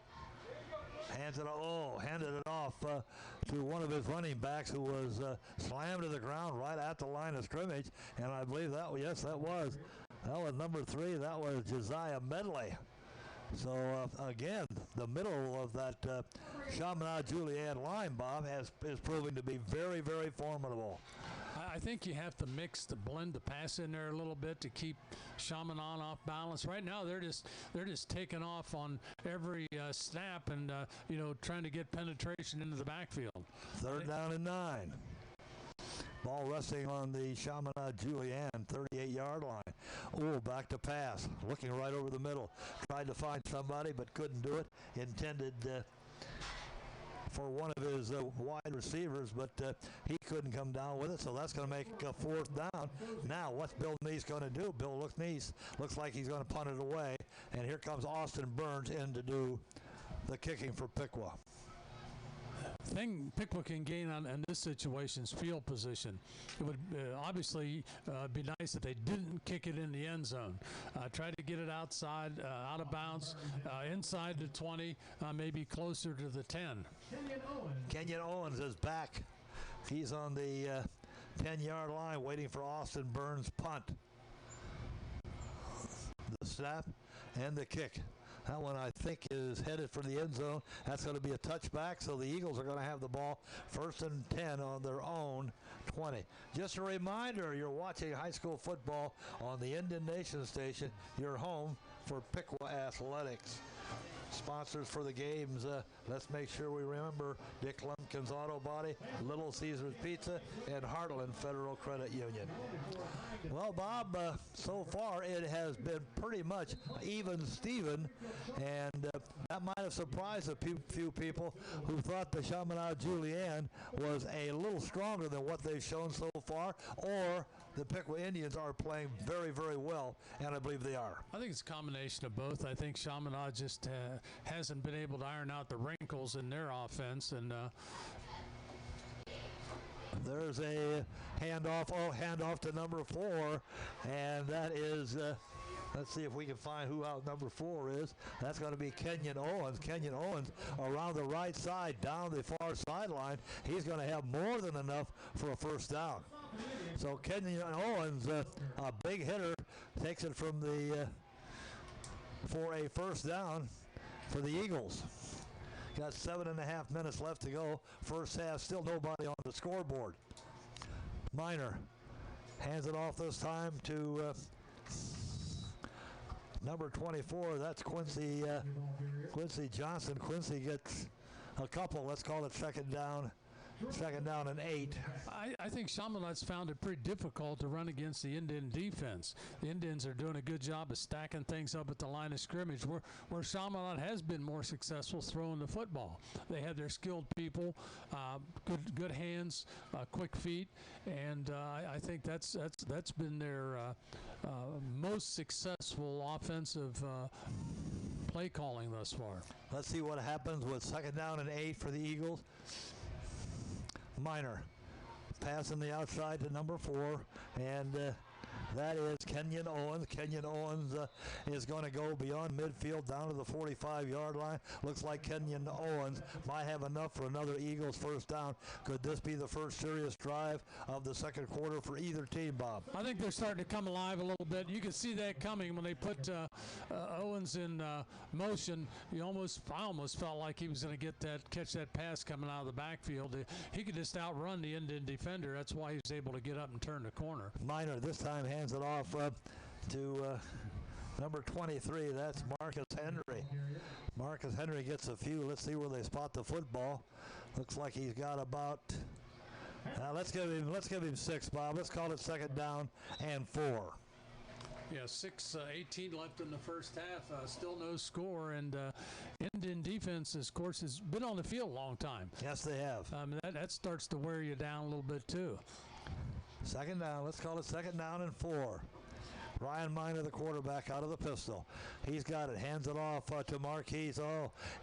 Handed it off to one of his running backs who was slammed to the ground right at the line of scrimmage. And I believe that was number 3. That was Josiah Medley. So, again, the middle of that Chaminade Julienne line, Bob, is proving to be very, very formidable. I think you have to blend the pass in there a little bit to keep Chaminade off balance. Right now, they're just taking off on every snap and trying to get penetration into the backfield. 3rd down and 9. Ball resting on the Chaminade Julienne 38-yard line. Ooh, back to pass. Looking right over the middle. Tried to find somebody but couldn't do it. Intended for one of his wide receivers, but he couldn't come down with it, so that's going to make a 4th down. Now, what's Bill Neese going to do? Bill Neese looks like he's going to punt it away, and here comes Austin Burns in to do the kicking for Piqua. Thing Piqua can gain on this situation is field position. It would obviously be nice if they didn't kick it in the end zone. Try to get it outside, out of bounds, inside the 20, maybe closer to the 10. Kenyon Owens is back. He's on the 10-yard line waiting for Austin Burns' punt. The snap and the kick. That one, I think, is headed for the end zone. That's going to be a touchback, so the Eagles are going to have the ball 1st and 10 on their own 20. Just a reminder, you're watching high school football on the Indian Nation Station, your home for Piqua Athletics. Sponsors for the games, let's make sure we remember Dick Lumpkin's Auto Body, Little Caesars Pizza, and Heartland Federal Credit Union. Well, Bob, so far it has been pretty much even Steven, and that might have surprised a few people who thought the Chaminade Julienne was a little stronger than what they've shown so far, or the Piqua Indians are playing very, very well, and I believe they are. I think it's a combination of both. I think Chaminade just hasn't been able to iron out the wrinkles in their offense, and there's a handoff to number 4, and that is, let's see if we can find who out number 4 is. That's going to be Kenyon Owens. Kenyon Owens around the right side, down the far sideline. He's going to have more than enough for a first down. So Kenyon Owens, a big hitter, takes it from the for a first down for the Eagles. Got 7.5 minutes left to go. First half, still nobody on the scoreboard. Minor hands it off this time to number 24. That's Quincy Johnson. Quincy gets a couple. Let's call it second down and 8. I think Chaminade's found it pretty difficult to run against the Indian defense. The Indians are doing a good job of stacking things up at the line of scrimmage, where Chaminade has been more successful throwing the football. They have their skilled people, good hands, quick feet, and I think that's been their most successful offensive play calling thus far. Let's see what happens with second down and 8 for the Eagles. Minor passing the outside to number 4, and that is Kenyon Owens. Kenyon Owens is going to go beyond midfield down to the 45-yard line. Looks like Kenyon Owens might have enough for another Eagles first down. Could this be the first serious drive of the second quarter for either team, Bob? I think they're starting to come alive a little bit. You can see that coming when they put Owens in motion. I almost felt like he was going to catch that pass coming out of the backfield. He could just outrun the Indian defender. That's why he was able to get up and turn the corner. Minor this time hands it off to number 23. That's Marcus Henry. Marcus Henry gets a few. Let's see where they spot the football. Looks like he's got about. Let's give him 6, Bob. Let's call it second down and 4. Yeah, 6:18 left in the first half. Still no score, and Indian defense, of course, has been on the field a long time. Yes, they have. That starts to wear you down a little bit too. Second down. Let's call it second down and 4. Ryan Minor, the quarterback, out of the pistol. He's got it. Hands it off to Marquise.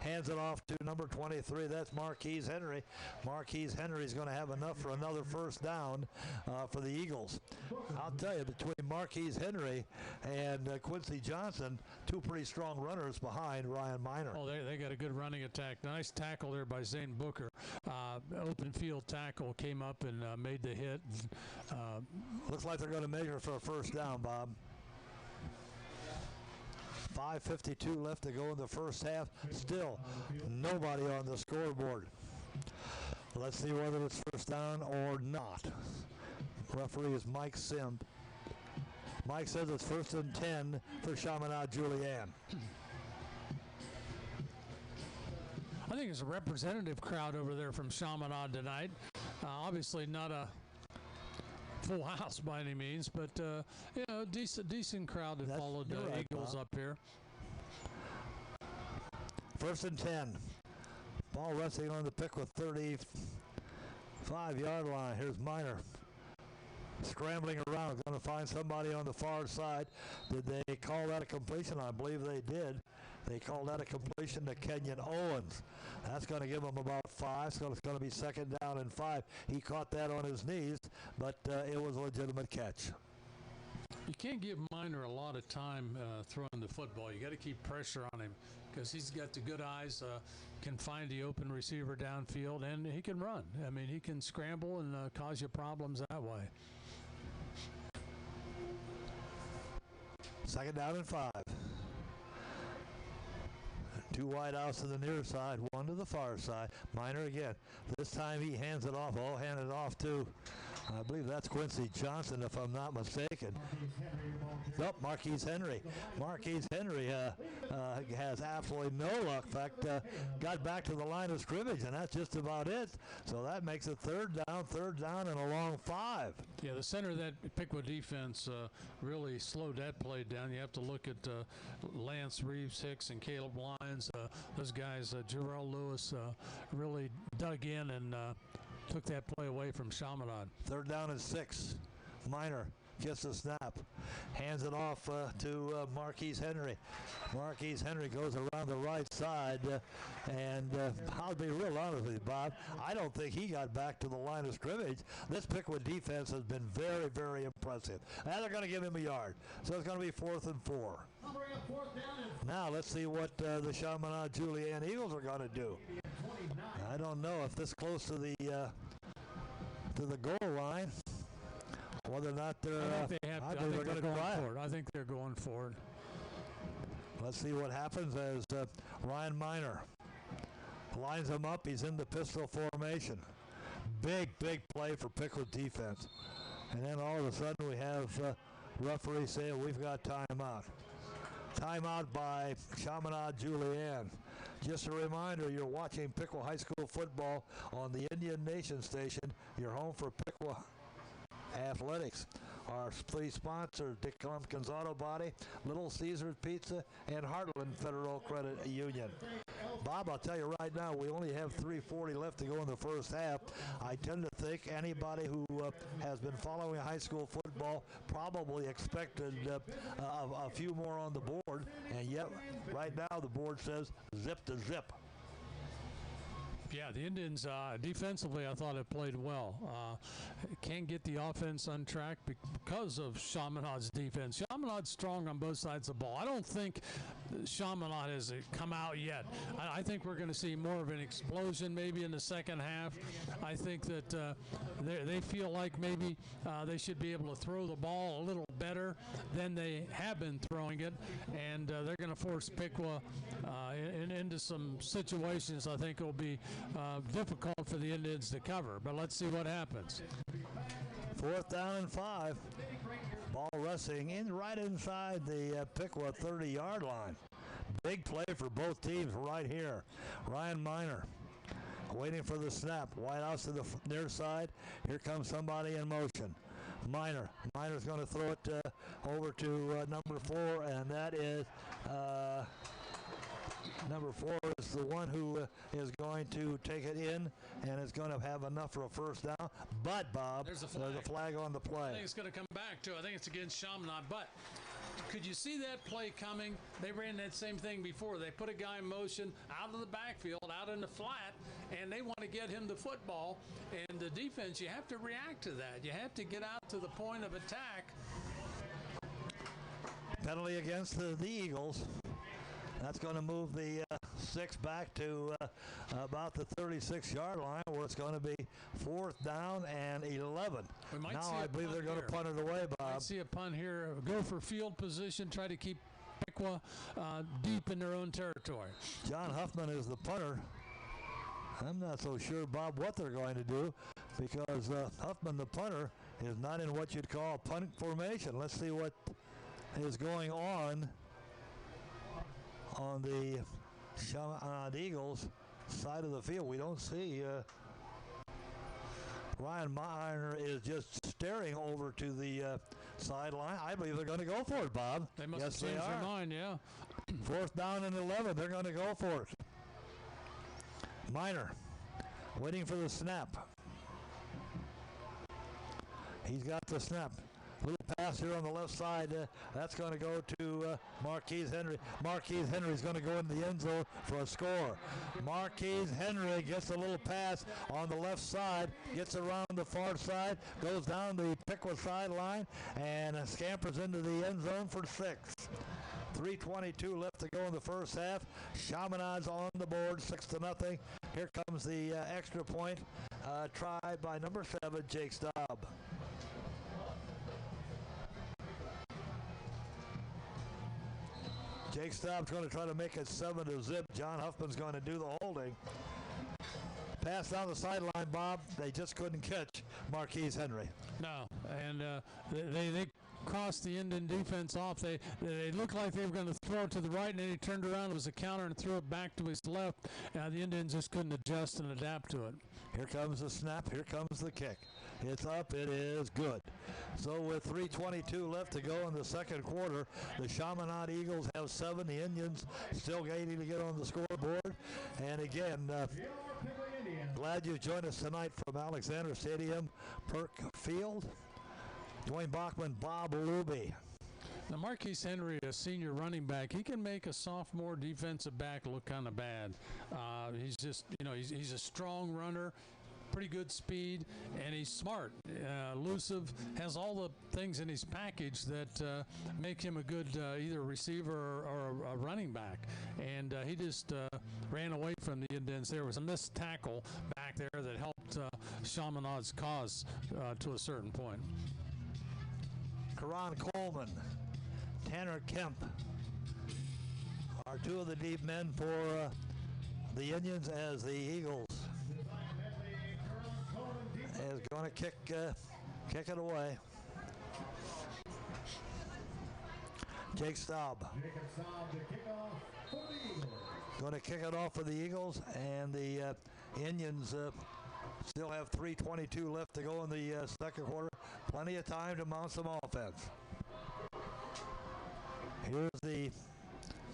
Hands it off to number 23. That's Marquise Henry. Marquise Henry's going to have enough for another first down for the Eagles. I'll tell you, between Marquise Henry and Quincy Johnson, two pretty strong runners behind Ryan Minor. Oh, they got a good running attack. Nice tackle there by Zane Booker. Open field tackle came up and made the hit. Looks like they're going to measure for a first down, Bob. 5:52 left to go in the first half. Still nobody on the scoreboard. Let's see whether it's first down or not. Referee is Mike Sim. Mike says it's 1st and 10 for Chaminade Julienne. I think it's a representative crowd over there from Chaminade tonight. Obviously not a full house by any means, but decent crowd that followed the Eagles up here. 1st and 10. Ball resting on the Piqua 35-yard line. Here's Minor scrambling around, going to find somebody on the far side. Did they call that a completion? I believe they did. They called that a completion to Kenyon Owens. That's going to give him about 5, so it's going to be second down and 5. He caught that on his knees, but it was a legitimate catch. You can't give Minor a lot of time throwing the football. You got to keep pressure on him because he's got the good eyes, can find the open receiver downfield, and he can run. I mean, he can scramble and cause you problems that way. Second down and 5. Two wide outs to the near side, one to the far side. Minor again. This time he hands it off. Oh, handed off to, I believe that's Quincy Johnson, if I'm not mistaken. Nope, Marquise Henry. Marquise Henry has absolutely no luck. In fact, got back to the line of scrimmage, and that's just about it. So that makes it third down, and a long 5. Yeah, the center of that Piqua defense really slowed that play down. You have to look at Lance Reeves, Hicks, and Caleb Lyons. Those guys, Jarrell Lewis, really dug in and took that play away from Chaminade. Third down and 6. Minor gets the snap, hands it off to Marquise Henry. Marquise Henry goes around the right side, and I'll be real honest with you, Bob. I don't think he got back to the line of scrimmage. This Piqua defense has been very, very impressive. Now they're going to give him a yard, so it's going to be 4th and 4. Now let's see what the Chaminade Julienne Eagles are going to do. I don't know if this close to the goal line, whether or not they're I think they're going for it. I think they're going for it. Let's see what happens as Ryan Minor lines him up. He's in the pistol formation. Big play for Piqua defense. And then all of a sudden we have referee saying we've got timeout. Timeout by Chaminade Julienne. Just a reminder, you're watching Piqua High School football on the Indian Nation station. You're home for Piqua Athletics. Our three sponsors, Dick Lumpkins Auto Body, Little Caesars Pizza, and Heartland Federal Credit Union. Bob, I'll tell you right now, we only have 3:40 left to go in the first half. I tend to think anybody who has been following high school football probably expected a few more on the board, and yet right now the board says zip to zip. Yeah, the Indians defensively, I thought it played well. Can't get the offense on track because of Chaminade's defense. Chaminade's strong on both sides of the ball. I don't think Chaminade has come out yet. I think we're going to see more of an explosion maybe in the second half. I think that they feel like maybe they should be able to throw the ball a little better than they have been throwing it, and they're going to force Piqua into some situations I think will be difficult for the Indians to cover, but let's see what happens. 4th down and 5. Ball resting right inside the Piqua 30-yard line. Big play for both teams right here. Ryan Minor waiting for the snap. Wide out to the near side. Here comes somebody in motion. Minor's going to throw it over to number 4, and that is number 4 is the one who is going to take it in and is going to have enough for a first down. But, Bob, there's a flag on the play. I think it's going to come back to. I think it's against Chaminade. But could you see that play coming? They ran that same thing before. They put a guy in motion out of the backfield, out in the flat, and they want to get him the football. And the defense, you have to react to that. You have to get out to the point of attack. Penalty against the Eagles. That's going to move the 6 back to about the 36-yard line, where it's going to be 4th down and 11. Now I believe they're going to punt it away, Bob. Might see a punt here. Go for field position. Try to keep Piqua deep in their own territory. John Huffman is the punter. I'm not so sure, Bob, what they're going to do, because Huffman, the punter, is not in what you'd call punt formation. Let's see what is going on the Chaminade Eagles side of the field. We don't see Ryan Minor is just staring over to the sideline. I believe they're going to go for it, Bob. They must have changed their mind, yeah. 4th down and 11. They're going to go for it. Minor waiting for the snap. He's got the snap. Little pass here on the left side. That's going to go to Marquise Henry. Marquise Henry's going to go in the end zone for a score. Marquise Henry gets a little pass on the left side, gets around the far side, goes down the Piqua sideline, and scampers into the end zone for 6. 3:22 left to go in the first half. Chaminade's on the board, 6-0. Here comes the extra point tried by number 7, Jake Staub. Jake Staub's going to try to make it 7-0. John Huffman's going to do the holding. Pass down the sideline, Bob. They just couldn't catch Marquise Henry. No, and they crossed the Indian defense off. They looked like they were going to throw it to the right, and then he turned around. It was a counter and threw it back to his left. The Indians just couldn't adjust and adapt to it. Here comes the snap. Here comes the kick. It's up. It is good. So with 3:22 left to go in the second quarter, the Chaminade Eagles have 7. The Indians still waiting to get on the scoreboard. And again, glad you joined us tonight from Alexander Stadium, Perk Field. Dwayne Bachman, Bob Luby. Now, Marquise Henry, a senior running back, he can make a sophomore defensive back look kind of bad. He's just, he's a strong runner, pretty good speed, and he's smart, elusive, has all the things in his package that make him a good either receiver or a running back. And he just ran away from the Indians. There was a missed tackle back there that helped Chaminade's cause to a certain point. Karan Coleman, Tanner Kemp are two of the deep men for the Indians, as the Eagles is going to kick it away. Jake Staub going to kick it off for the Eagles, and the Indians still have 3:22 left to go in the second quarter. Plenty of time to mount some offense. Here's the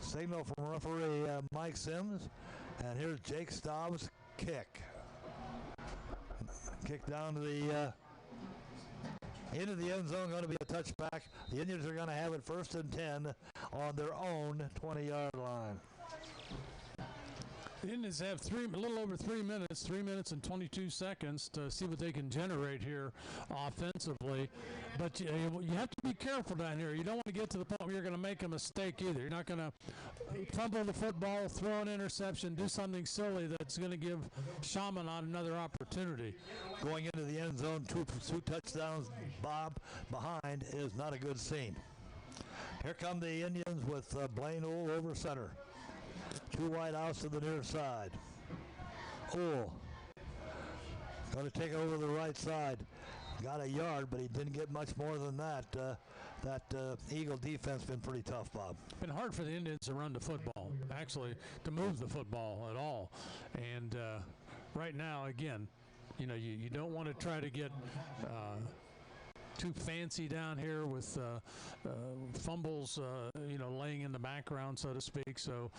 signal from referee Mike Sims, and here's Jake Staub's kick. Kick down to the into the end zone, going to be a touchback. The Indians are going to have it 1st and 10 on their own 20-yard line. The Indians have a little over 3 minutes, 3 minutes and 22 seconds to see what they can generate here offensively. But you have to be careful down here. You don't want to get to the point where you're going to make a mistake either. You're not going to fumble the football, throw an interception, do something silly that's going to give Chaminade another opportunity. Going into the end zone, two touchdowns, Bob, behind is not a good scene. Here come the Indians with Blaine Ohl over center. 2 wide outs to the near side. Ohl going to take it over the right side. Got a yard, but he didn't get much more than that. That Eagle defense been pretty tough, Bob. Been hard for the Indians to run the football, actually, to move the football at all. And right now, again, you don't want to try to get too fancy down here with fumbles, laying in the background, so to speak. So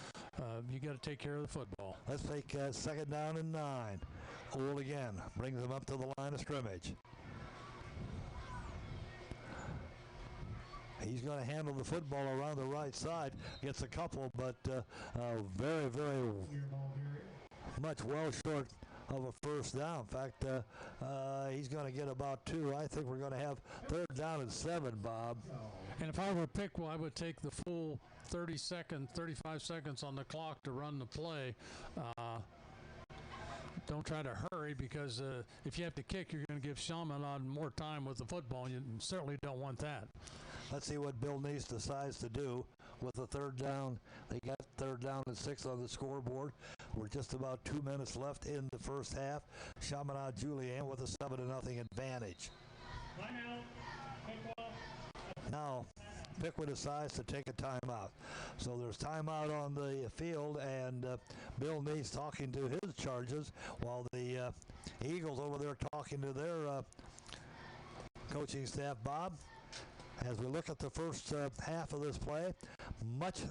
you got to take care of the football. Let's take 2nd down and 9. Ohl again brings them up to the line of scrimmage. He's going to handle the football around the right side. Gets a couple, but very, very much well short of a 1st down. In fact, he's going to get about 2. I think we're going to have 3rd down and 7, Bob. And if I were Piqua, I would take the full 35 seconds on the clock to run the play. Don't try to hurry, because if you have to kick, you're going to give Chaminade more time with the football, and you certainly don't want that. Let's see what Bill Neese decides to do with the 3rd down. They got 3rd down and 6 on the scoreboard. We're just about 2 minutes left in the first half. Chaminade Julienne with a 7-0 advantage. Now, Piqua decides to take a timeout. So there's timeout on the field, and Bill Neese talking to his charges, while the Eagles over there talking to their coaching staff. Bob, as we look at the first half of this play, much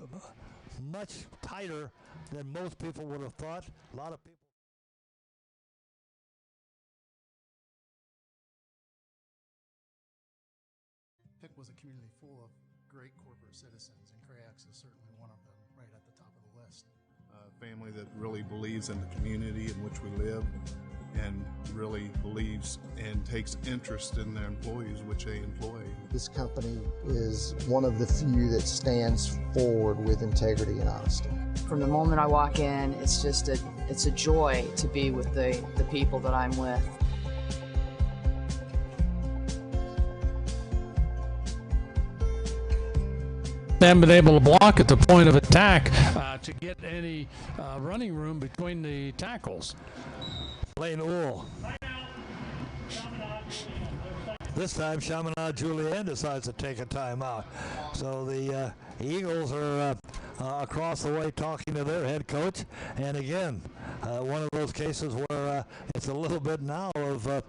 tighter than most people would have thought. A lot of people. Piqua was a community full of great corporate citizens, and Crayax is certainly one of them, right at the top of the list. A family that really believes in the community in which we live, and really believes and takes interest in their employees, which they employ. This company is one of the few that stands forward with integrity and honesty. From the moment I walk in, it's just it's a joy to be with the people that I'm with. They haven't been able to block at the point of attack to get any running room between the tackles. Blaine Ohl. This time, Chaminade Julienne decides to take a timeout. So the Eagles are across the way talking to their head coach. And again, one of those cases where it's a little bit now of community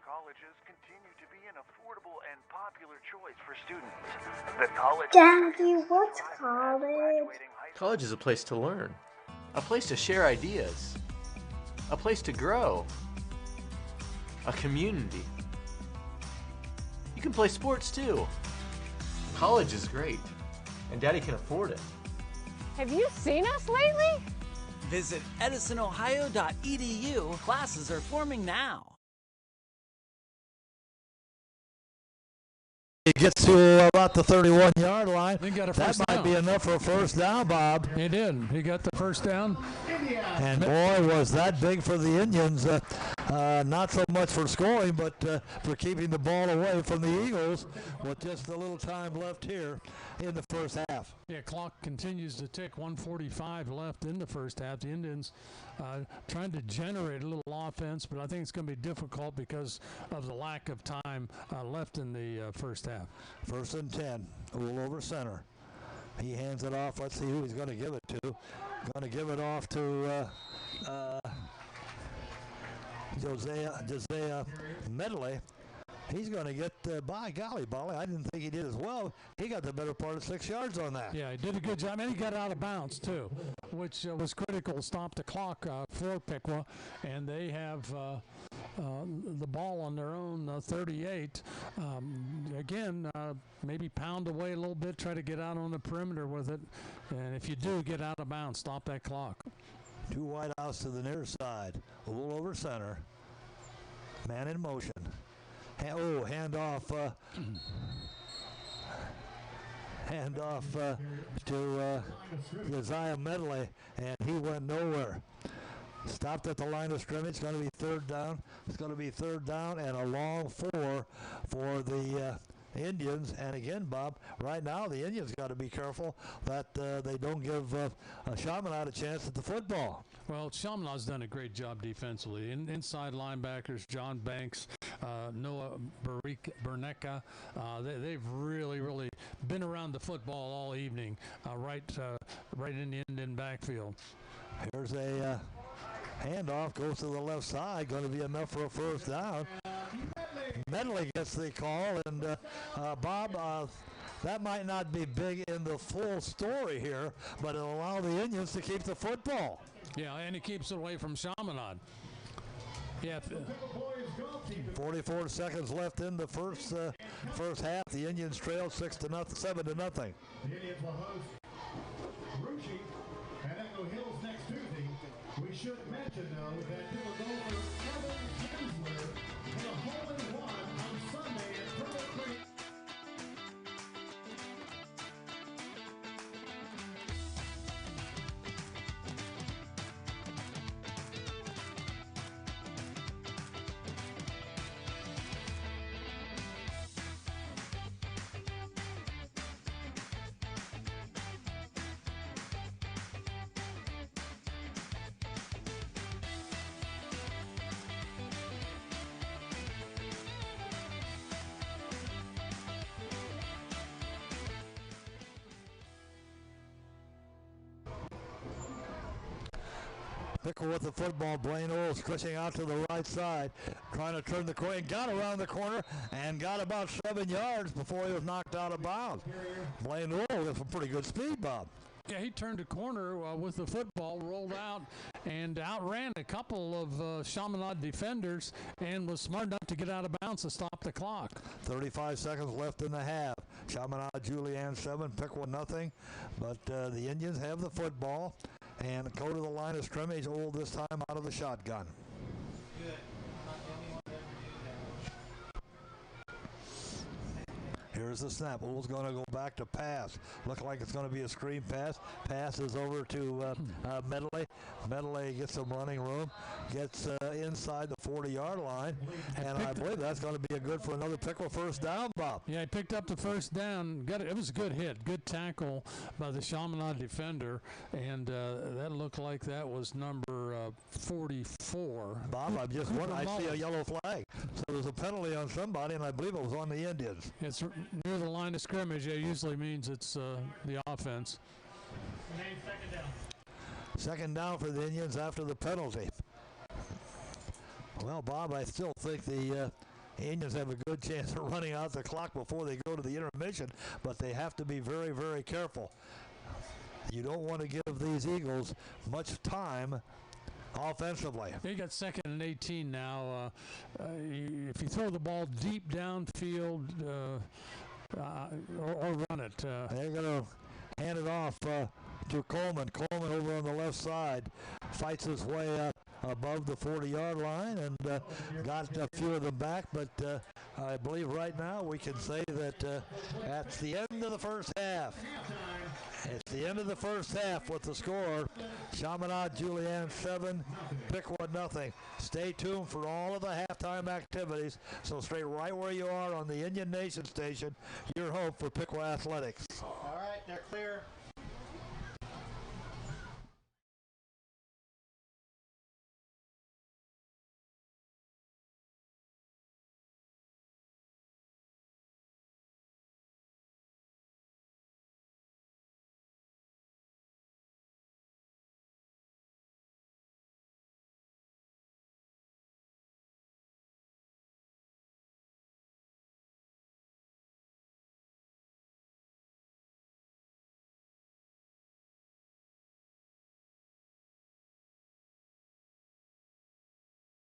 colleges continue to be an affordable and popular choice for students. The college. Daddy, what's college? College is a place to learn, a place to share ideas, a place to grow, a community. You can play sports too. College is great, and Daddy can afford it. Have you seen us lately? Visit edisonohio.edu. Classes are forming now. He gets to about the 31-yard line. He got a that first might down. be enough for a first down, Bob. He did. He got the first down. And boy, was that big for the Indians. Not so much for scoring, but for keeping the ball away from the Eagles with just a little time left here in the first half. Yeah, clock continues to tick. 1:45 left in the first half. The Indians trying to generate a little offense, but I think it's going to be difficult because of the lack of time left in the first half. 1st and 10. Ohl over center. He hands it off. Let's see who he's going to give it to. Going to give it off to Josiah Medley. He's going to get, by golly, Bolly, I didn't think he did as well. He got the better part of 6 yards on that. Yeah, he did a good job, and he got out of bounds, too, which was critical to stop the clock for Piqua, and they have the ball on their own 38. Again, maybe pound away a little bit, try to get out on the perimeter with it, and if you do get out of bounds, stop that clock. 2 wide outs to the near side. Ohl over center. Man in motion. Hand off to Josiah Medley, and he went nowhere. Stopped at the line of scrimmage. Going to be 3rd down. It's going to be 3rd down and a long 4 for the Indians. And again, Bob, right now the Indians got to be careful that they don't give Chaminade a chance at the football. Well, Chaminade's done a great job defensively. Inside linebackers, John Banks, Noah Bernecka, they've really been around the football all evening, right in the Indian backfield. Here's a handoff, goes to the left side, going to be enough for a first down. Medley gets the call, and Bob, that might not be big in the full story here, but it'll allow the Indians to keep the football. Yeah, and he keeps it away from Chaminade. Yeah. 44 seconds left in the first half. The Indians trail 7-0. The Indians will host Rucci at Echo Hills next Tuesday. We should mention, though, that they will go for Kevin Kinsler for the hole-in-one on Sunday at Turtle Creek. Piqua with the football. Blaine Ohl switching out to the right side, trying to turn the corner, and got around the corner and got about 7 yards before he was knocked out of bounds. Blaine Ohl with some pretty good speed, Bob. Yeah, he turned a corner with the football, rolled out, and outran a couple of Chaminade defenders and was smart enough to get out of bounds to stop the clock. 35 seconds left in the half. Chaminade Julienne 7, Piqua nothing, but the Indians have the football and go to the line of scrimmage. Ohl this time out of the shotgun. Here's Here's the snap. Oole's going to go back to pass. Look like it's going to be a screen pass. Pass is over to Medley. Medley gets some running room. Gets inside the 40-yard line. And I believe that's going to be a good for another Piqua first down, Bob. Yeah, he picked up the first down. It was a good hit. Good tackle by the Chaminade defender. And that looked like that was number 44. Bob, I see a yellow flag. So there's a penalty on somebody, and I believe it was on the Indians. It's near the line of scrimmage. It usually means it's the offense. Second down. Second down for the Indians after the penalty. Well, Bob, I still think the Indians have a good chance of running out the clock before they go to the intermission, but they have to be very, very careful. You don't want to give these Eagles much time offensively. They got 2nd and 18 now. If you throw the ball deep downfield or run it. They're going to hand it off to Coleman. Coleman over on the left side fights his way up above the 40-yard line and got a few of them back, but I believe right now we can say that at the end of the first half, it's the end of the first half with the score, Chaminade Julienne 7, Piqua nothing. Stay tuned for all of the halftime activities, so stay right where you are on the Indian Nation station, your home for Piqua Athletics. All right, they're clear.